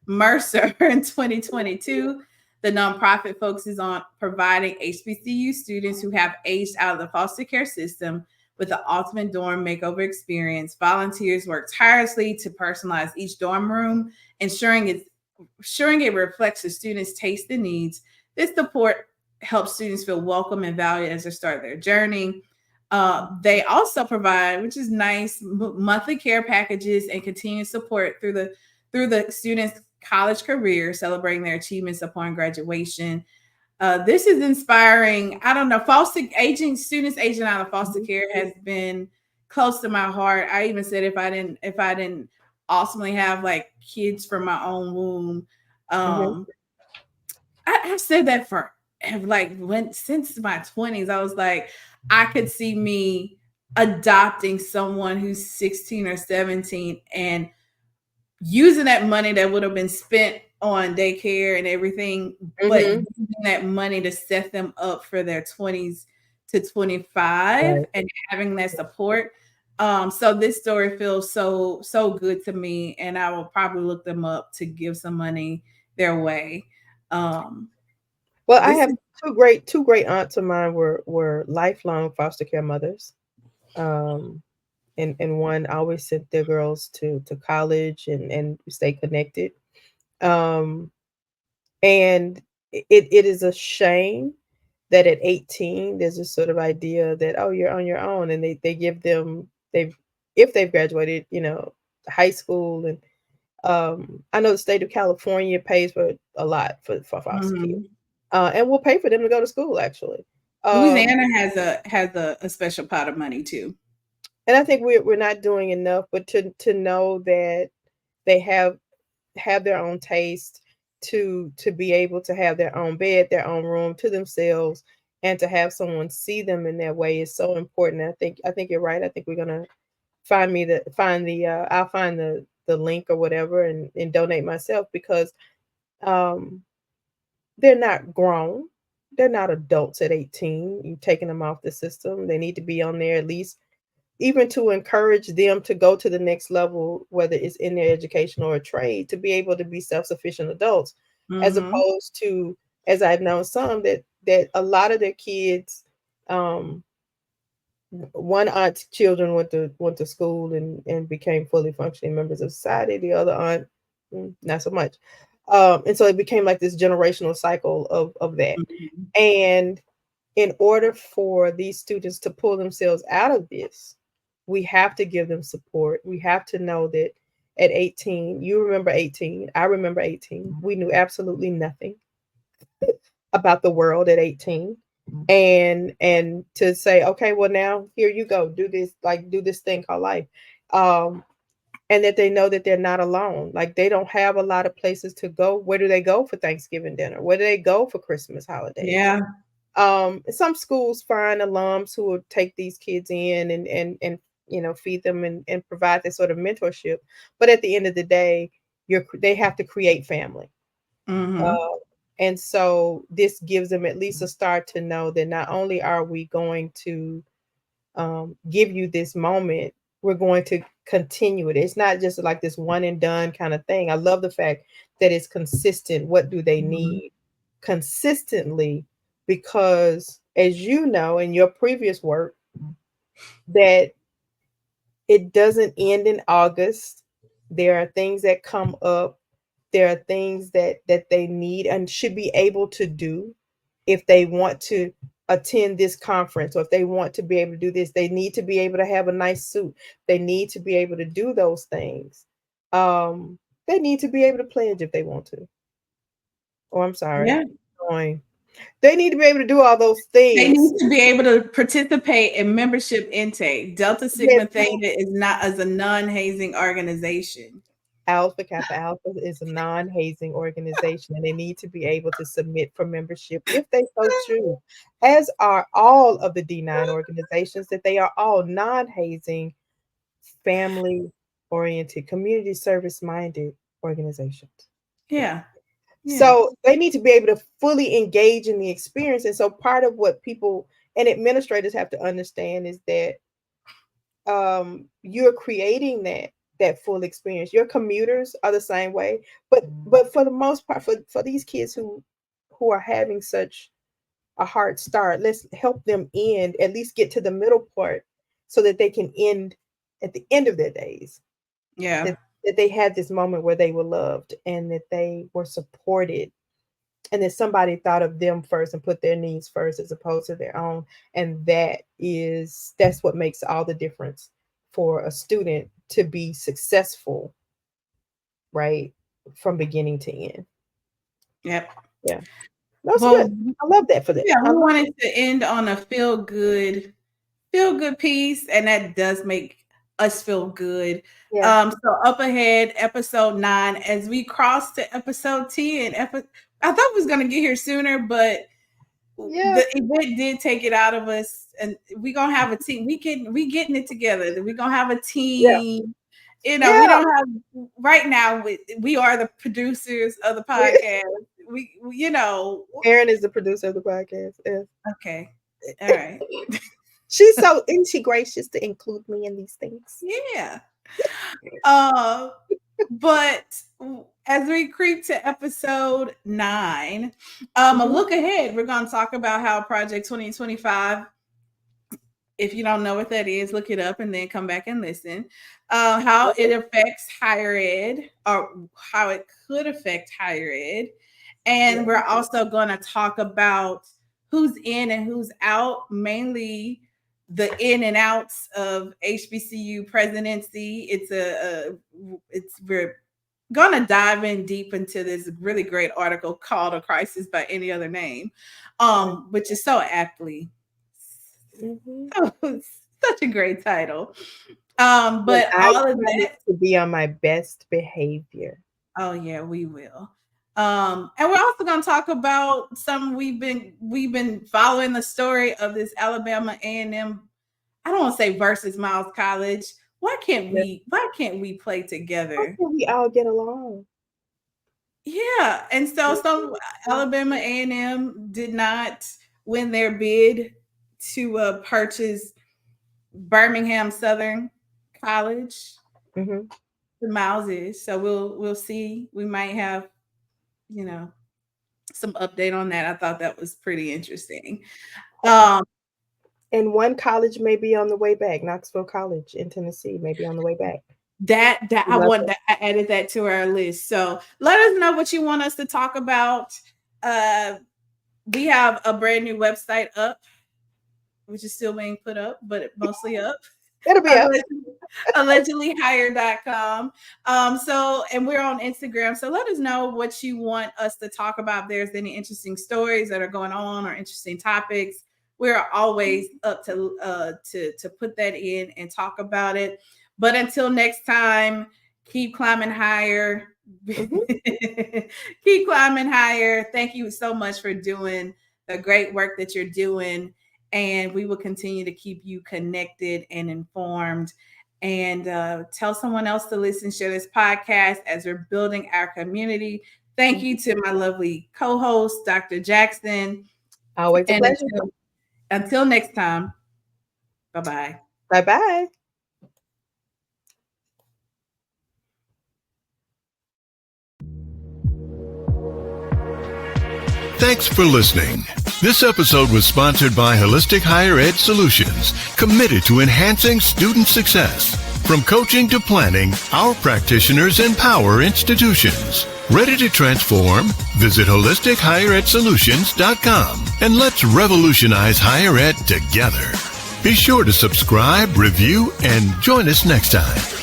Mercer in 2022, the nonprofit focuses on providing HBCU students who have aged out of the foster care system with the ultimate dorm makeover experience. Volunteers work tirelessly to personalize each dorm room, ensuring it reflects the students' taste and needs. This support helps students feel welcome and valued as they start their journey. They also provide, which is nice, monthly care packages and continued support through the students' college career, celebrating their achievements upon graduation. This is inspiring. I don't know, students aging out of foster care has been close to my heart. I even said if I didn't ultimately have like kids from my own womb, I've said that for since my 20s. I was like, I could see me adopting someone who's 16 or 17 and using that money that would have been spent on daycare and everything, but using that money to set them up for their 20s to 25 and having that support. So this story feels so good to me, and I will probably look them up to give some money their way. Well, I have two great aunts of mine were lifelong foster care mothers. And one always sent their girls to college and stay connected. And it is a shame that at 18 there's this sort of idea that, oh, you're on your own, and they give them, if they've graduated, high school. And I know the state of California pays for a lot for foster kids, and we'll pay for them to go to school. Actually, Louisiana has a special pot of money too. And I think we're not doing enough, but to know that they have their own taste, to be able to have their own bed, their own room to themselves, and to have someone see them in that way is so important. And I think you're right. I think we're gonna I'll find the link or whatever and donate myself, because they're not grown. They're not adults at 18. You've taken them off the system. They need to be on there at least, even to encourage them to go to the next level, whether it's in their education or a trade, to be able to be self-sufficient adults, as opposed to, as I've known some, that a lot of their kids, one aunt's children went to school and became fully functioning members of society. The other aunt, not so much. And so it became like this generational cycle of that. And in order for these students to pull themselves out of this, we have to give them support. We have to know that at 18, you remember 18, I remember 18, we knew absolutely nothing about the world at 18. And to say, okay, well, now here you go, do this thing called life. And that they know that they're not alone. Like, they don't have a lot of places to go. Where do they go for Thanksgiving dinner? Where do they go for Christmas holidays? Yeah. Some schools find alums who will take these kids in and feed them and provide this sort of mentorship. But at the end of the day, they have to create family. Mm-hmm. And so this gives them at least a start to know that not only are we going to give you this moment, we're going to continue it. It's not just like this one and done kind of thing. I love the fact that it's consistent. What do they need consistently? Because as you know, in your previous work, that it doesn't end in August. There are things that come up. There are things that they need and should be able to do if they want to attend this conference, or if they want to be able to do this. They need to be able to have a nice suit. They need to be able to do those things. They need to be able to pledge if they want to. Oh, I'm sorry. Yeah. They need to be able to do all those things. They need to be able to participate in membership intake. Delta Sigma Theta is not as a non-hazing organization. Alpha Kappa Alpha is a non-hazing organization, and they need to be able to submit for membership if they so choose, as are all of the D9 organizations, that they are all non-hazing, family-oriented, community service-minded organizations. Yeah. So they need to be able to fully engage in the experience. And so part of what people and administrators have to understand is that you're creating that full experience. Your commuters are the same way, but for the most part, for these kids who are having such a hard start, let's help them end, at least get to the middle part, so that they can end at the end of their days. Yeah. That they had this moment where they were loved and that they were supported, and that somebody thought of them first and put their needs first as opposed to their own. And that's what makes all the difference for a student to be successful, right, from beginning to end. Yep. Yeah. That's good. I love that for them. Yeah, we wanted to end on a feel good piece, and that does make us feel good. Yeah. So up ahead, episode 9, as we cross to episode 10. I thought we was gonna get here sooner, but the event did take it out of us, and we're gonna have a team. We getting it together. We're gonna have a team. We don't have right now. We are the producers of the podcast. Erin is the producer of the podcast. Yeah. Okay. All right. Isn't she gracious to include me in these things? Yeah. But as we creep to episode 9, a look ahead, we're going to talk about how Project 2025, if you don't know what that is, look it up and then come back and listen, how it affects higher ed, or how it could affect higher ed. And we're also going to talk about who's in and who's out, mainly the in and outs of HBCU presidency. We're gonna dive in deep into this really great article called "A Crisis by Any Other Name," which is so aptly such a great title. But all of that to be on my best behavior. Oh yeah, we will. And we're also going to talk about some we've been following the story of this Alabama A&M. I don't want to say versus Miles College. Why can't we play together? Why can't we all get along? Yeah, and so some Alabama A&M did not win their bid to purchase Birmingham Southern College. Mm-hmm. The Miles is. So we'll see. We might have some update on that. I thought that was pretty interesting. And one college may be on the way back. Knoxville College in Tennessee may be on the way back. I added that to our list. So let us know what you want us to talk about. We have a brand new website up, which is still being put up, but mostly up. It'll be up. allegedlyhire.com. And we're on Instagram. So let us know what you want us to talk about. If there's any interesting stories that are going on or interesting topics, we're always up to put that in and talk about it. But until next time, keep climbing higher. Keep climbing higher. Thank you so much for doing the great work that you're doing. And we will continue to keep you connected and informed. And tell someone else to listen, share this podcast as we're building our community. Thank you to my lovely co-host, Dr. Jackson. Always a pleasure. Until next time, bye-bye. Bye-bye. Thanks for listening. This episode was sponsored by Holistic Higher Ed Solutions, committed to enhancing student success. From coaching to planning, our practitioners empower institutions. Ready to transform? Visit holisticheredsolutions.com and let's revolutionize higher ed together. Be sure to subscribe, review, and join us next time.